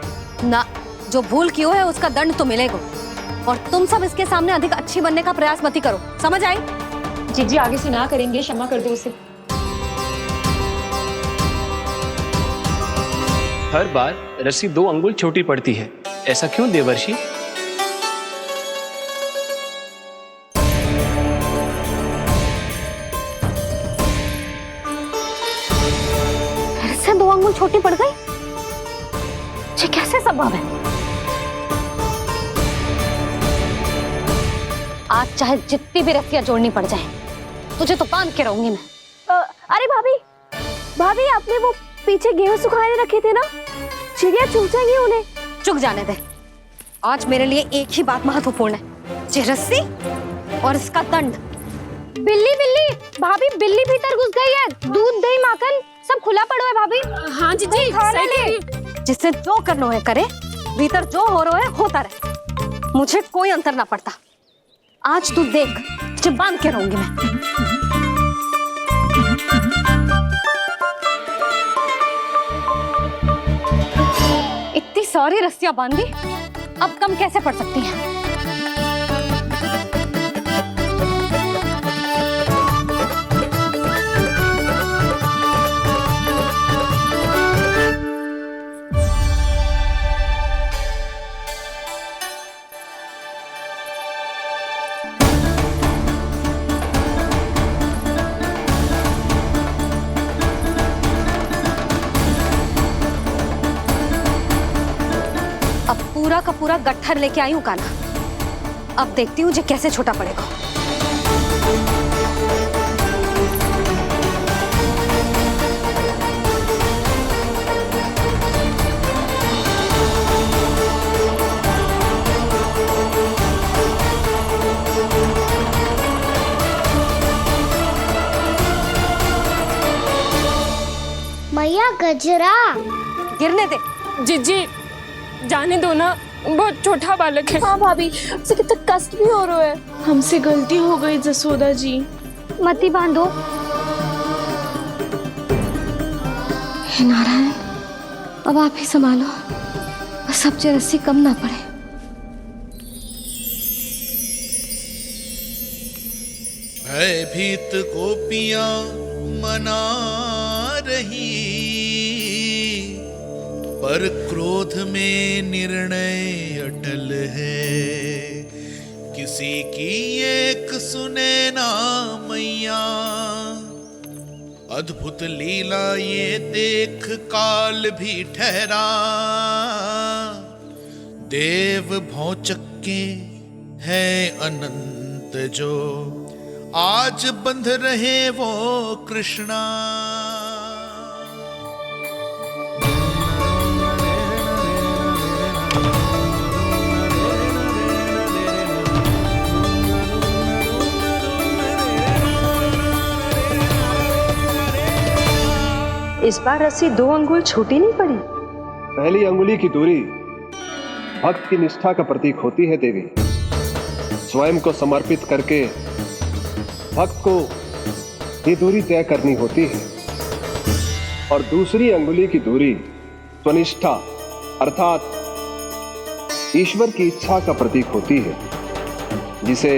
O: ना। जो भूल की है उसका दंड तो मिलेगा। और तुम सब इसके सामने अधिक अच्छी बनने का प्रयास मत ही करो। समझ आई?
A: जीजी आगे से ना करेंगे, क्षमा कर दो उसे।
R: हर बार रस्सी 2 अंगुल छोटी पड़ती है, ऐसा क्यों देवर्षि?
O: फिर से 2 अंगुल छोटी पड़ गई? ये कैसे संभव है? आज चाहे जितनी भी रस्सियां जोड़नी पड़ जाए, तुझे तो बांध के रहूंगी मैं।
I: अरे भाभी आपने वो पीछे गेहूं सुखाने रखे थे ना, चिड़िया चुग जाएंगी उन्हें।
O: चुग जाने दे। आज मेरे लिए एक ही बात महत्वपूर्ण है, ये रस्सी और इसका दंड।
J: बिल्ली भाभी, बिल्ली भीतर घुस गई है। दूध दही माखन सब खुला पड़ो है भाभी।
Q: हाँ जी सही कह रही है।
O: जिससे जो करना है करे, भीतर जो हो रहा है होता रहे, मुझे कोई अंतर ना पड़ता। आज तू देख, तुझे बांध के रहूंगी मैं। इतनी सारी रस्सियां बांधी, अब कम कैसे पड़ सकती हैं? पूरा का पूरा गट्ठर लेके आई हूँ कान्हा। अब देखती हूँ जे कैसे छोटा पड़ेगा।
J: मैया गजरा।
O: गिरने दे।
Q: जीजी जाने दो ना, बहुत छोटा बालक है।
I: हाँ भाभी, उसे कितना कष्ट भी हो रहा है। हमसे गलती हो गई जसोदा जी।
F: मती बांधो। हे नारायण, अब आप ही संभालो, बस अब रस्सी कम ना पड़े।
L: भयभीत गोपियां मना रही, पर क्रोध में निर्णय अटल है। किसी की एक सुने ना मैया, अद्भुत लीला ये देख काल भी ठहरा। देव भौचक्के हैं अनंत जो, आज बंध रहे वो कृष्णा।
P: इस बार रस्सी 2 अंगुल छोटी नहीं पड़ी।
G: पहली अंगुली की दूरी भक्त की निष्ठा का प्रतीक होती है देवी। स्वयं को समर्पित करके भक्त को ये दूरी तय करनी होती है। और दूसरी अंगुली की दूरी स्वनिष्ठा अर्थात ईश्वर की इच्छा का प्रतीक होती है, जिसे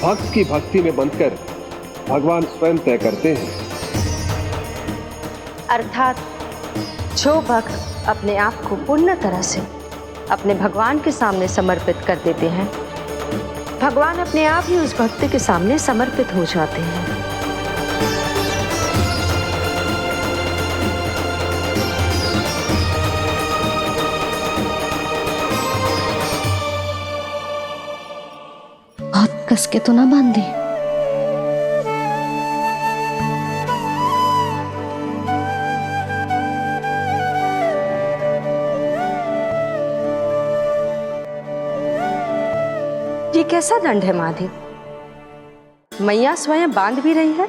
G: भक्त की भक्ति में बंधकर भगवान स्वयं तय करते हैं।
P: अर्थात जो भक्त अपने आप को पूर्ण तरह से अपने भगवान के सामने समर्पित कर देते हैं, भगवान अपने आप ही उस भक्त के सामने समर्पित हो जाते हैं।
F: बहुत कस के तो ना बांधे।
P: ये कैसा दंड है माधे? मैया स्वयं बांध भी रही है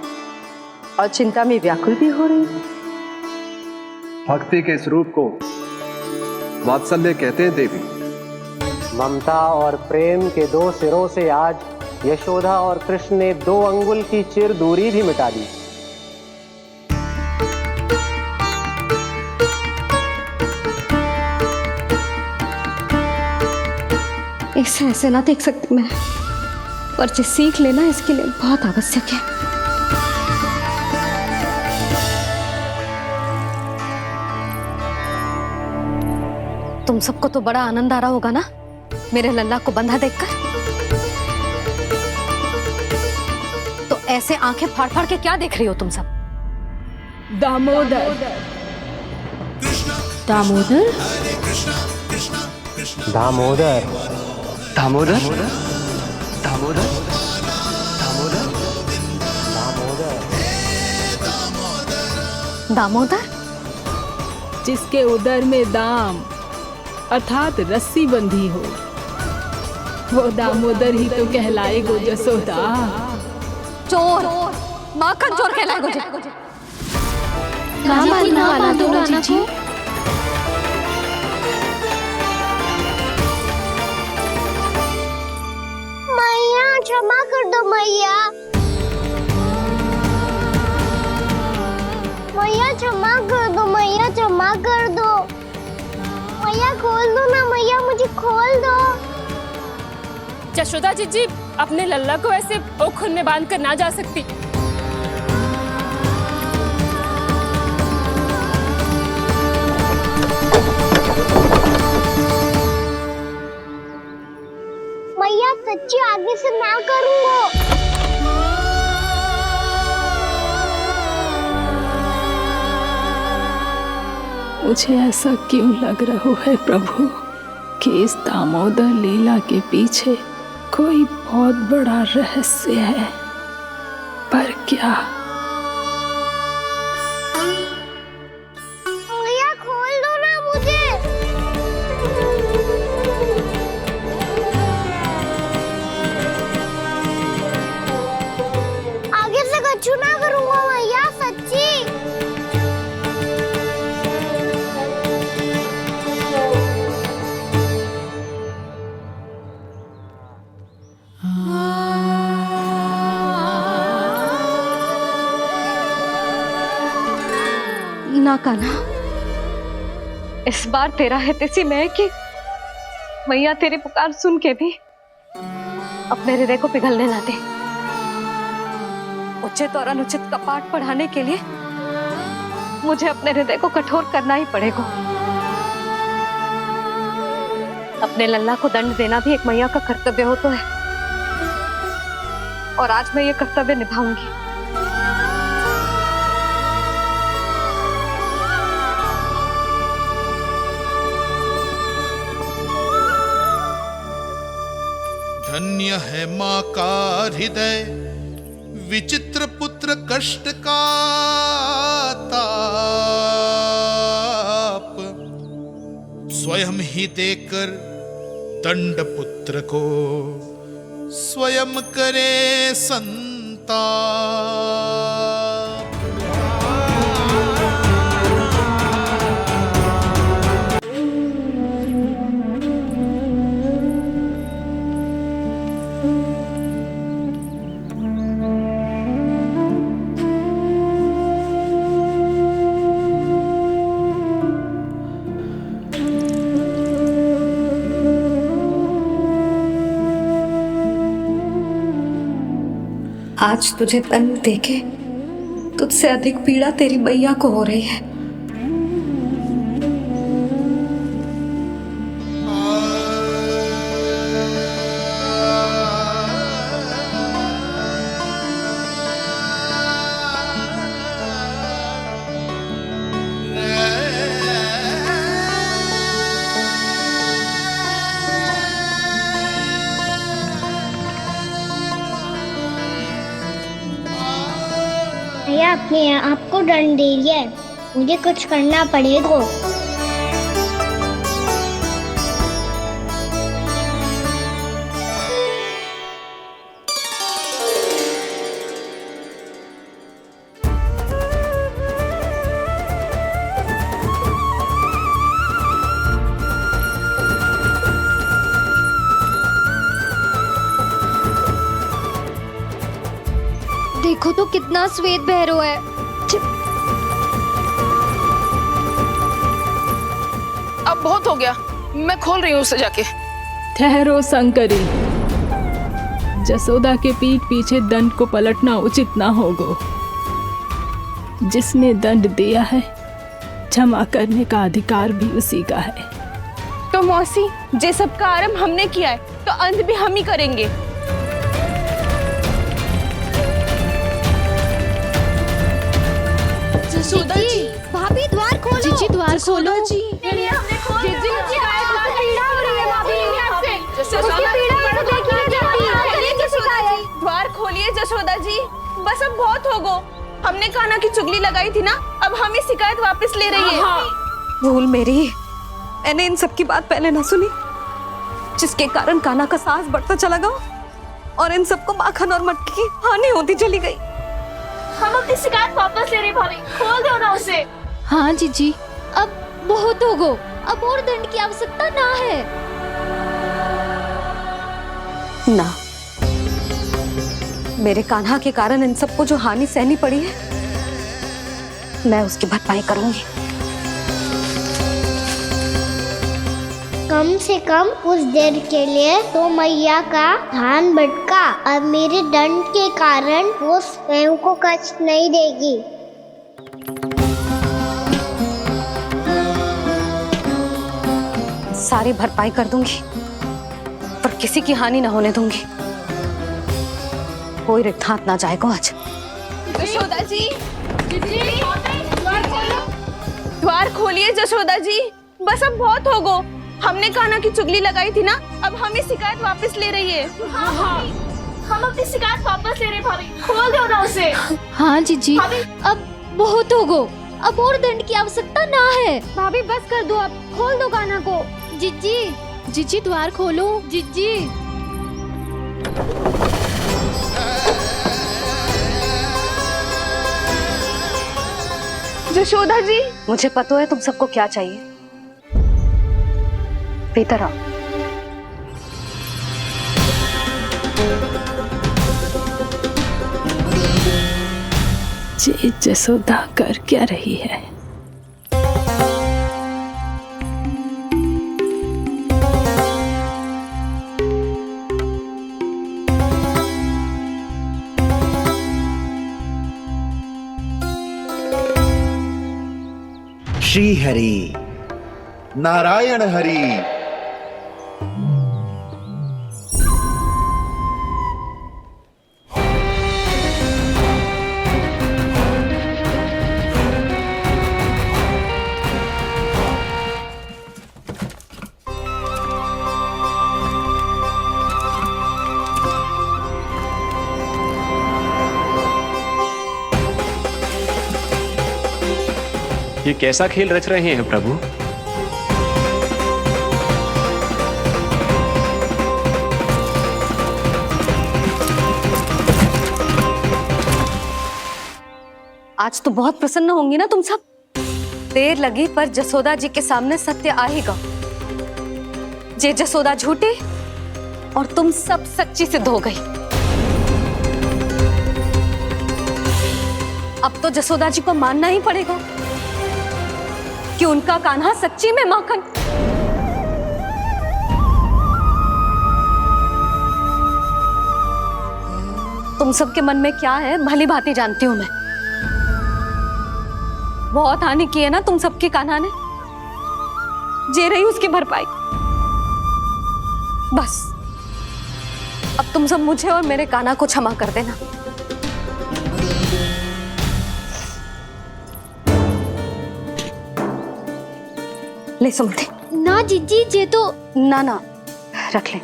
P: और चिंता में व्याकुल भी हो रही है।
G: भक्ति के इस रूप को वात्सल्य कहते हैं देवी।
S: ममता और प्रेम के 2 सिरों से आज यशोदा और कृष्ण ने 2 अंगुल की चिर दूरी भी मिटा दी।
F: इसे ऐसे ना देख सकती मैं, पर जो सीख लेना इसके लिए बहुत आवश्यक है।
O: तुम सबको तो बड़ा आनंद आ रहा होगा ना मेरे लल्ला को बंधा देखकर। तो ऐसे आंखें फाड़ फाड़ के क्या देख रही हो तुम सब?
Q: दामोदर
C: दामोदर
S: दामोदर
R: दामोदर दामोदर
O: दामोदर,
C: जिसके उदर में दाम अर्थात रस्सी बंधी हो, वो दामोदर ही तो कहलाए गो जसोदा।
O: चोर, माखन चोर कहलाए गो।
J: मैया क्षमा कर दो मैया। मैया क्षमा कर दो, मैया क्षमा कर दो। मैया खोल दो ना मैया, मुझे खोल दो।
Q: यशोदा जीजी अपने लल्ला को ऐसे ओखुन में बांध कर ना जा सकती।
J: मैया सच्ची आगे से ना करूंगा।
C: मुझे ऐसा क्यों लग रहा है प्रभु कि इस दामोदर लीला के पीछे कोई बहुत बड़ा रहस्य है, पर क्या?
J: मैया खोल दो ना मुझे। आगे से कछु ना करूंगा मैया, सच्ची।
O: ना कान्हा, इस बार तेरा है तेसी में कि मैया तेरी पुकार सुन के भी अपने हृदय को पिघलने ना दे। उचित और अनुचित का पाठ पढ़ाने के लिए मुझे अपने हृदय को कठोर करना ही पड़ेगा। अपने लल्ला को दंड देना भी एक मैया का कर्तव्य हो तो है, और आज मैं ये कर्तव्य निभाऊंगी।
L: धन्य है माँ का हृदय, विचित्र पुत्र कष्ट का ताप, स्वयं ही देकर दंड पुत्र को स्वयं करे संताप।
O: आज तुझे दंड देके तुझसे अधिक पीड़ा तेरी मैया को हो रही है।
J: भैया अपने आप को दंड दे रही है, मुझे कुछ करना पड़ेगा।
T: देखो तो कितना श्वेत भैरव है।
U: अब बहुत हो गया, मैं खोल रही हूँ उसे जाके।
C: ठहरो शंकरी, जसोदा के पीठ पीछे दंड को पलटना उचित ना होगा। जिसने दंड दिया है क्षमा करने का अधिकार भी उसी का है।
I: तो मौसी, जे सब का आरंभ हमने किया है तो अंत भी हम ही करेंगे।
T: जसोदा जी, भाभी द्वार खोलो। जीजी द्वार खोलो। जी
I: द्वार खोलिए जसोदा जी, बस अब बहुत हो गो। हमने कान्हा की चुगली लगाई थी ना, अब हम ये शिकायत वापस ले रही है।
O: भूल मेरी, मैंने इन सब की बात पहले ना सुनी, जिसके कारण कान्हा का साहस बढ़ता चला गया और इन सबको माखन और मटकी की हानि होती चली गई।
Q: हम अपनी शिकायत वापस ले रहे भाभी, खोल दो ना उसे।
T: हाँ जीजी, अब बहुत हो गो, अब और दंड की आवश्यकता ना है।
O: ना, मेरे कान्हा के कारण इन सबको जो हानि सहनी पड़ी है, मैं उसकी भरपाई करूंगी।
J: कम से कम कुछ देर के लिए तो मैया का ध्यान भटका और मेरे दंड के कारण वो स्वयं को कष्ट नहीं देगी।
O: सारी भरपाई कर दूंगी, पर किसी की हानि ना होने दूंगी। कोई रिक्त हाथ ना जाएगा आज।
I: जसोदा जी, द्वार खोलिए जसोदा जी, बस अब बहुत हो गो। हमने कान्हा की चुगली लगाई थी ना, अब हम ये शिकायत वापस ले रही है।
Q: हम अपनी शिकायत वापस ले रहे भाभी, खोल दो ना उसे।
T: हाँ जीजी, अब बहुत हो गो, अब और दंड की आवश्यकता ना है। भाभी बस कर दो, अब खोल दो कान्हा को। जीजी, जीजी द्वार खोलो। जीजी,
I: जशोदा जी,
O: मुझे पता है तुम सबको क्या चाहिए। भीतर आओ।
C: जसोदा कर क्या रही है?
H: श्री हरि, नारायण हरि।
R: ये कैसा खेल रच रहे हैं प्रभु?
F: आज तो बहुत प्रसन्न होंगी ना तुम सब। देर लगी पर जसोदा जी के सामने सत्य आएगा। जे जसोदा झूठी और तुम सब सच्ची सिद्ध हो गई। अब तो जसोदा जी को मानना ही पड़ेगा कि उनका कान्हा सच्ची में माखन। तुम सबके मन में क्या है भली भांति जानती हूं मैं। बहुत हानि की है ना तुम सबके कान्हा ने। जे रही उसकी भरपाई। बस अब तुम सब मुझे और मेरे कान्हा को क्षमा कर देना। ले सुमति।
T: ना जीजी, जे तो
F: ना ना रख ले।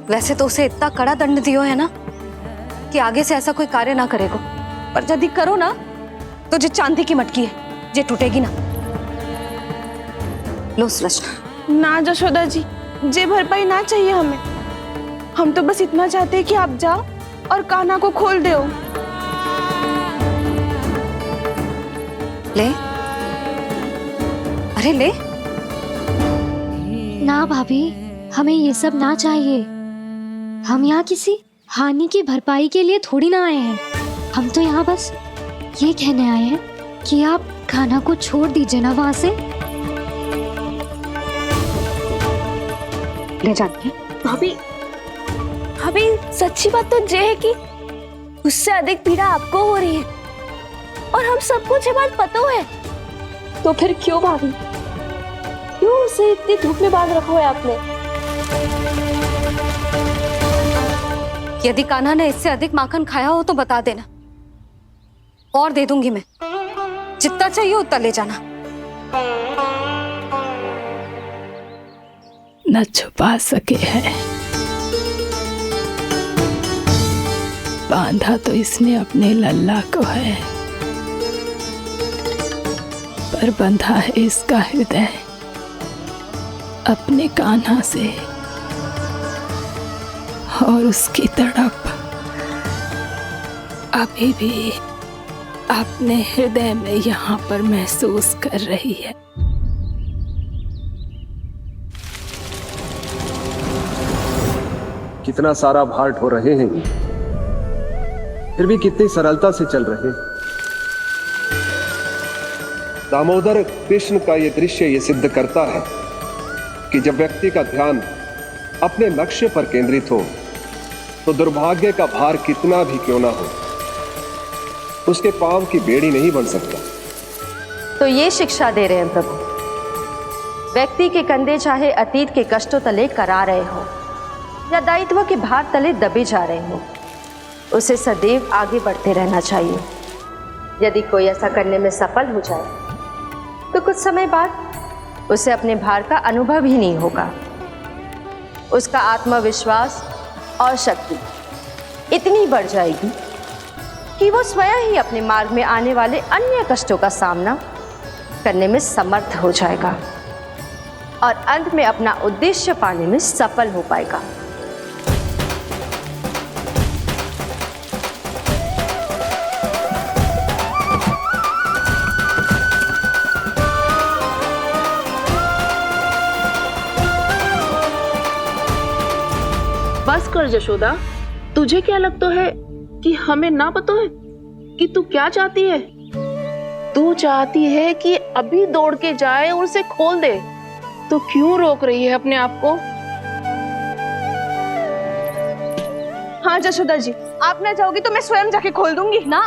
F: वैसे तो उसे इतना कड़ा दंड दियो है ना कि आगे से ऐसा कोई कार्य ना करेगा। पर यदि करो ना तो जो चांदी की मटकी है जे टूटेगी ना। लो सुरज।
I: ना जशोदा जी, जे भरपाई ना चाहिए हमें। हम तो बस इतना चाहते हैं कि आप जाओ और कान्हा को खोल दो।
F: ले, अरे ले।
T: ना भाभी, हमें ये सब ना चाहिए। हम यहाँ किसी हानि की भरपाई के लिए थोड़ी ना आए हैं। हम तो यहाँ बस ये कहने आए हैं कि आप कान्हा को छोड़ दीजिए ना वहां से।
F: ले जाती है।
I: भाभी, भाभी सच्ची बात तो ये है कि उससे अधिक पीड़ा आपको हो रही है और हम सबको ये बात पता है।
A: तो फिर क्यों भाभी, क्यों उसे इतनी धूप में बांध रखा है आपने?
F: यदि कान्हा ने इससे अधिक माखन खाया हो तो बता देना, और दे दूंगी मैं। जितना चाहिए उतना ले जाना।
C: न छुपा सके हैं। बांधा तो इसने अपने लल्ला को है, पर बंधा है इसका हृदय अपने कान्हा से। और उसकी तड़प अभी भी अपने हृदय में यहाँ पर महसूस कर रही है।
S: कितना सारा भार ढो रहे हैं, फिर भी कितनी सरलता से चल रहे हैं। दामोदर कृष्ण का ये दृश्य ये सिद्ध करता है कि जब व्यक्ति का ध्यान अपने लक्ष्य पर केंद्रित हो तो दुर्भाग्य का भार कितना भी क्यों ना हो, उसके पांव की बेड़ी नहीं बन सकता।
P: तो ये शिक्षा दे रहे हैं प्रभु। व्यक्ति के कंधे चाहे अतीत के कष्टों तले करा रहे हो या दायित्व के भार तले दबे जा रहे हो, उसे सदैव आगे बढ़ते रहना चाहिए। यदि कोई ऐसा करने में सफल हो जाए तो कुछ समय बाद उसे अपने भार का अनुभव ही नहीं होगा। उसका आत्मविश्वास और शक्ति इतनी बढ़ जाएगी कि वो स्वयं ही अपने मार्ग में आने वाले अन्य कष्टों का सामना करने में समर्थ हो जाएगा और अंत में अपना उद्देश्य पाने में सफल हो पाएगा।
U: बस कर जशोदा, तुझे क्या लगता है कि हमें ना पता है कि तू क्या चाहती है? तू चाहती है कि अभी दौड़ के जाए और उसे खोल दे, तो क्यों रोक रही है अपने आप को?
I: हाँ जशोदा जी, आप ना जाओगी तो मैं स्वयं जाके खोल दूंगी।
F: ना,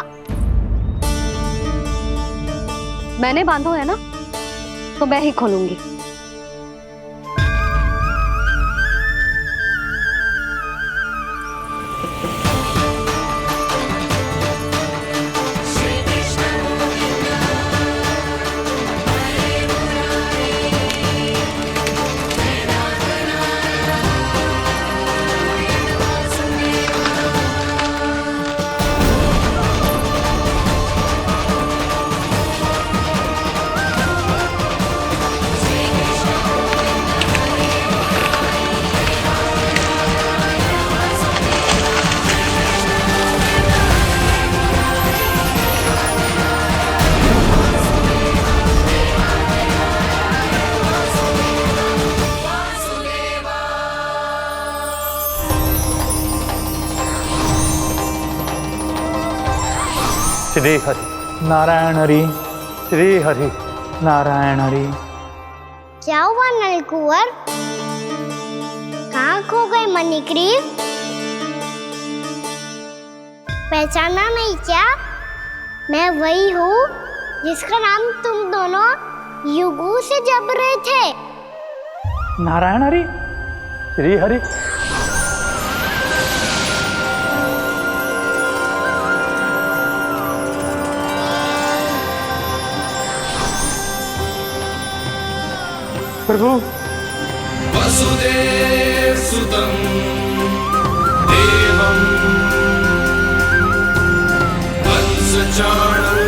F: मैंने बांधो है ना, तो मैं ही खोलूंगी।
K: श्री हरि नारायण हरि, श्री हरि नारायण हरि।
J: क्या हुआ नलकुंवर? कहाँ खो गए मणिग्रीव? पहचाना नहीं क्या? मैं वही हूँ जिसका नाम तुम दोनों युगों से जप रहे थे।
K: नारायण हरि, श्री हरि। प्रभु
L: वसुदेव सुतं देवं वंशचाणूरमर्दनम्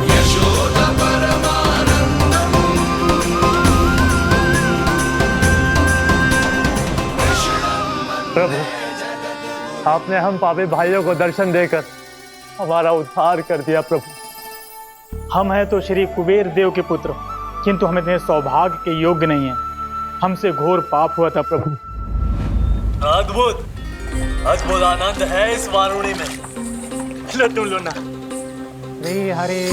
L: यशोदा परमानंदम्।
K: प्रभु, आपने हम पापी भाइयों को दर्शन देकर हमारा उद्धार कर दिया। प्रभु, हम हैं तो श्री कुबेर देव के पुत्र, किंतु हम इतने सौभाग्य के योग्य नहीं हैं। हमसे घोर पाप हुआ था प्रभु।
V: अद्भुत अद्भुत आनंद है इस वारुणी में। लो तुम लो ना।
W: श्री हरि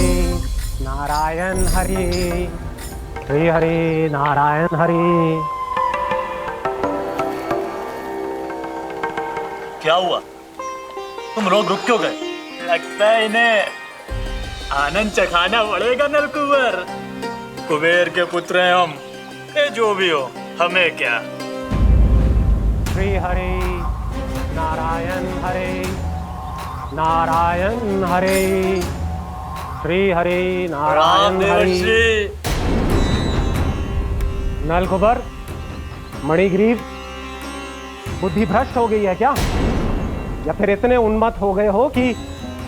W: नारायण हरि, श्री हरि नारायण हरि।
V: क्या हुआ? तुम रोक रुक क्यों गए? लगता है इन्हें आनंद चखाना पड़ेगा नलकुंवर। कुबेर के पुत्र हैं हम, ये जो भी हो हमें क्या।
W: श्री हरि नारायण हरि, नारायण हरि, श्री हरि नारायण हरि। नलकुंवर, मणिग्रीव, बुद्धि भ्रष्ट हो गई है क्या? या फिर इतने उन्मत्त हो गए हो कि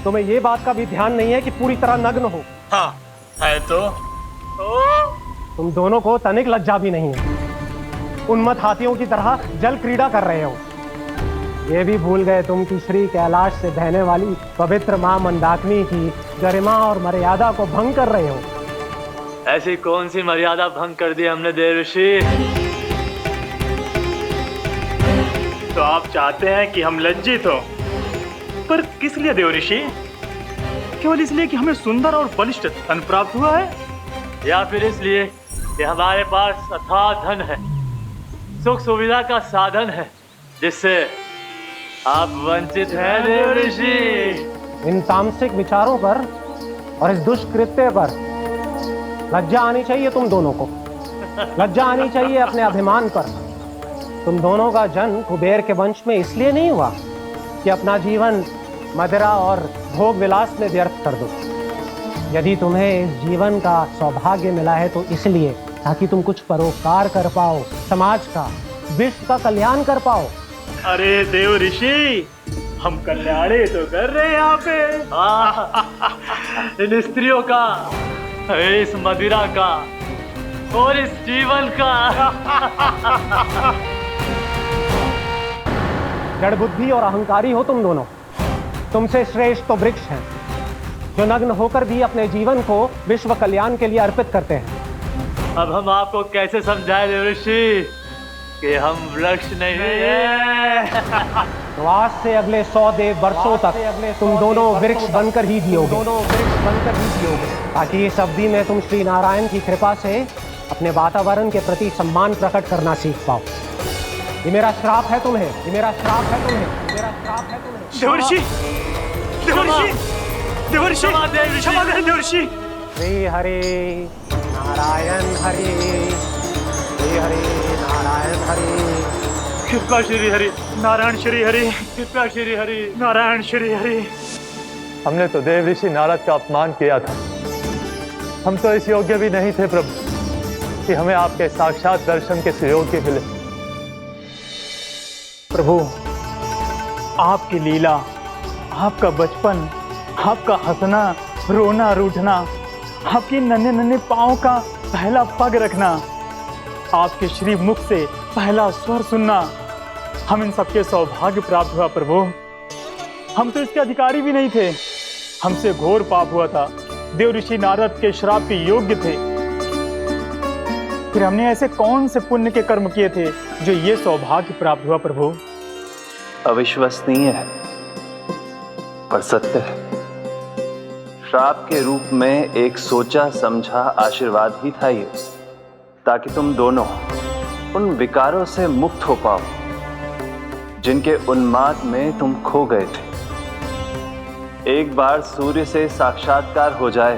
W: तुम्हें ये बात का भी ध्यान नहीं है कि पूरी तरह नग्न हो?
V: हाँ है तो
W: तुम दोनों को तनिक लज्जा भी नहीं है। उन्मत्त हाथियों की तरह जल क्रीड़ा कर रहे हो। ये भी भूल गए तुम कि श्री कैलाश से बहने वाली पवित्र मां मंदाकिनी की गरिमा और मर्यादा को भंग कर रहे हो।
V: ऐसी कौन सी मर्यादा भंग कर दी हमने देव ऋषि?
K: तो आप चाहते हैं कि हम लज्जित हो, पर किस लिए देव ऋषि? केवल इसलिए कि हमें सुंदर और बलिष्ठ धन प्राप्त हुआ है,
V: या फिर इसलिए कि हमारे पास अथाह धन है, सुख सुविधा का साधन है, जिससे आप वंचित हैं देव ऋषि?
W: इन तामसिक विचारों पर और इस दुष्कृत्य पर लज्जा आनी चाहिए तुम दोनों को। लज्जा आनी चाहिए अपने अभिमान पर। तुम दोनों का जन्म कुबेर के वंश में इसलिए नहीं हुआ कि अपना जीवन मदिरा और भोग विलास में व्यर्थ कर दो। यदि तुम्हें इस जीवन का सौभाग्य मिला है तो इसलिए ताकि तुम कुछ परोपकार कर पाओ, समाज का, विश्व का कल्याण कर पाओ।
K: अरे देव ऋषि, हम कल्याणी तो कर रहे हैं यहाँ पे।
V: इन स्त्रियों का, इस मदिरा का और इस जीवन का।
W: जड़ बुद्धि और अहंकारी हो तुम दोनों। तुमसे श्रेष्ठ तो वृक्ष हैं, जो नग्न होकर भी अपने जीवन को विश्व कल्याण के लिए अर्पित करते हैं।
V: अब हम आपको कैसे समझाएं देव ऋषि कि हम वृक्ष नहीं हैं?
W: तो आज से अगले 100 वर्षों तक तुम दोनों वृक्ष बनकर ही जियोगे, ताकि इस अवधि में तुम श्री नारायण की कृपा से अपने वातावरण के प्रति सम्मान प्रकट करना सीख पाओ। ये मेरा श्राप है तुम्हें, ये मेरा श्राप है तुम्हें, ये मेरा श्राप है तुम्हें।
K: देव ऋषि, देव ऋषि,
V: देवर्षि क्षमा दें देवर्षि।
W: श्री हरि नारायण हरि, श्री हरि नारायण हरि।
V: कृपा श्री हरि नारायण श्री हरि, कृपा श्री हरि नारायण श्री हरि।
K: हमने तो देव ऋषि नारद का अपमान किया था। हम तो इस योग्य भी नहीं थे प्रभु कि हमें आपके साक्षात दर्शन के सुयोग्य मिले।
V: प्रभु, आपकी लीला, आपका बचपन, आपका हंसना, रोना, रूठना, आपकी नन्हे नन्हे पाँव का पहला पग रखना, आपके श्री मुख से पहला स्वर सुनना, हम इन सबके सौभाग्य प्राप्त हुआ प्रभु। हम तो इसके अधिकारी भी नहीं थे। हमसे घोर पाप हुआ था, देव ऋषि नारद के श्राप के योग्य थे। फिर हमने ऐसे कौन से पुण्य के कर्म किए थे जो ये सौभाग्य प्राप्त हुआ प्रभु?
D: अविश्वसनीय है पर सत्य है। श्राप के रूप में एक सोचा समझा आशीर्वाद ही था ये, ताकि तुम दोनों उन विकारों से मुक्त हो पाओ जिनके उन्माद में तुम खो गए थे। एक बार सूर्य से साक्षात्कार हो जाए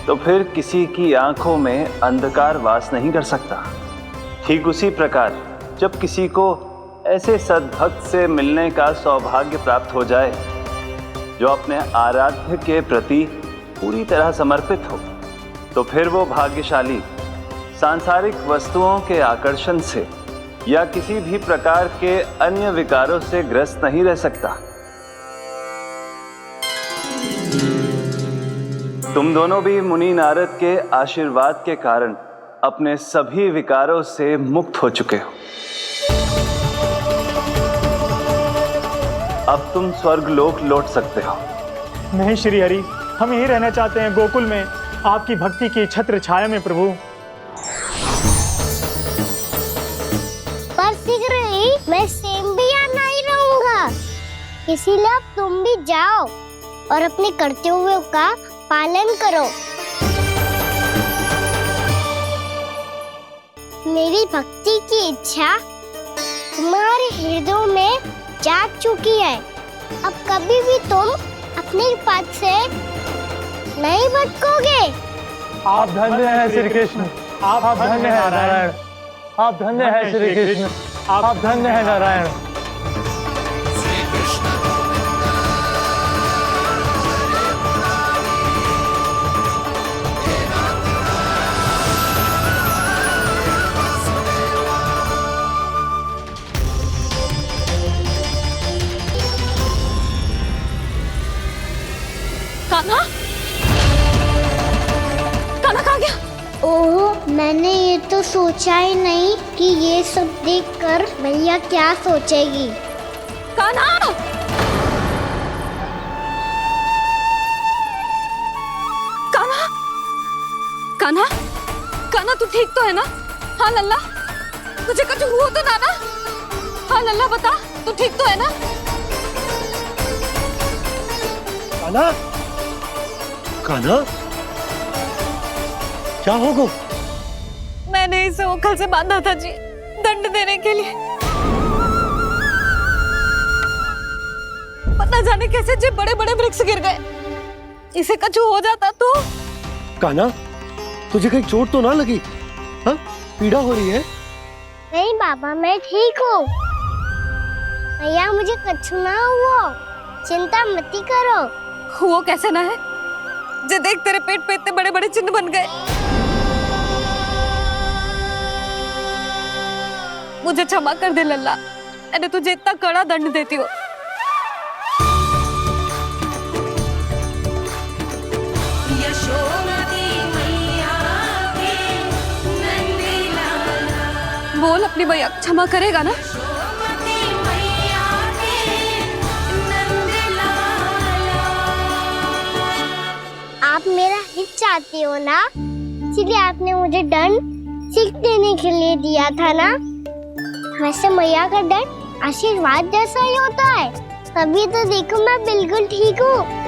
D: तो फिर किसी की आंखों में अंधकार वास नहीं कर सकता। ठीक उसी प्रकार जब किसी को ऐसे सद्भक्त से मिलने का सौभाग्य प्राप्त हो जाए जो अपने आराध्य के प्रति पूरी तरह समर्पित हो, तो फिर वो भाग्यशाली सांसारिक वस्तुओं के आकर्षण से या किसी भी प्रकार के अन्य विकारों से ग्रस्त नहीं रह सकता। तुम दोनों भी मुनि नारद के आशीर्वाद के कारण अपने सभी विकारों से मुक्त हो चुके हो। अब तुम स्वर्गलोक लौट सकते हो।
V: नहीं श्री हरि, हम यहीं रहना चाहते हैं, गोकुल में आपकी भक्ति की छत्र छाया में प्रभु।
J: पर शीघ्र ही मैं सेम भी यहाँ नहीं रहूंगा, इसीलिए अब तुम भी जाओ और अपने कर्तव्यों का पालन करो। मेरी भक्ति की इच्छा तुम्हारे हृदय में जाग चुकी है। अब कभी भी तुम अपने पद से नहीं भटकोगे।
K: आप धन्य हैं श्री कृष्ण, आप धन्य हैं नारायण, आप धन्य हैं श्री कृष्ण, आप धन्य हैं नारायण।
Q: कान्हा, कान्हा कहाँ गया?
J: ओह, मैंने ये तो सोचा ही नहीं कि ये सब देखकर भैया क्या सोचेगी।
Q: कान्हा! कान्हा! कान्हा! कान्हा तू ठीक तो है ना? हाँ लल्ला, तुझे कुछ हुआ तो ना? हाँ लल्ला बता, तू ठीक तो है ना?
G: कान्हा, कान्हा, क्या होगा?
Q: मैंने इसे ओखल से बांधा था जी, दंड देने के लिए। पता जाने कैसे जो बड़े बड़े वृक्ष गिर गए। इसे कुछ हो जाता तो?
G: कान्हा, तुझे कहीं चोट तो ना लगी? हाँ, पीड़ा हो रही है?
J: नहीं बाबा, मैं ठीक हूँ। भैया मुझे कुछ ना हुआ, चिंता मत करो।
Q: वो कैसे ना है? जे देख तेरे पेट पे इतने बड़े बड़े चिन्ह बन गए। मुझे क्षमा कर दे लल्ला, मैंने तुझे इतना कड़ा दंड देती हूँ। बोल अपनी भैया क्षमा करेगा ना?
J: आप मेरा हित चाहते हो ना, इसलिए आपने मुझे दंड सीख देने के लिए दिया था ना। वैसे मैया का दंड आशीर्वाद जैसा ही होता है, तभी तो देखो मैं बिल्कुल ठीक हूँ।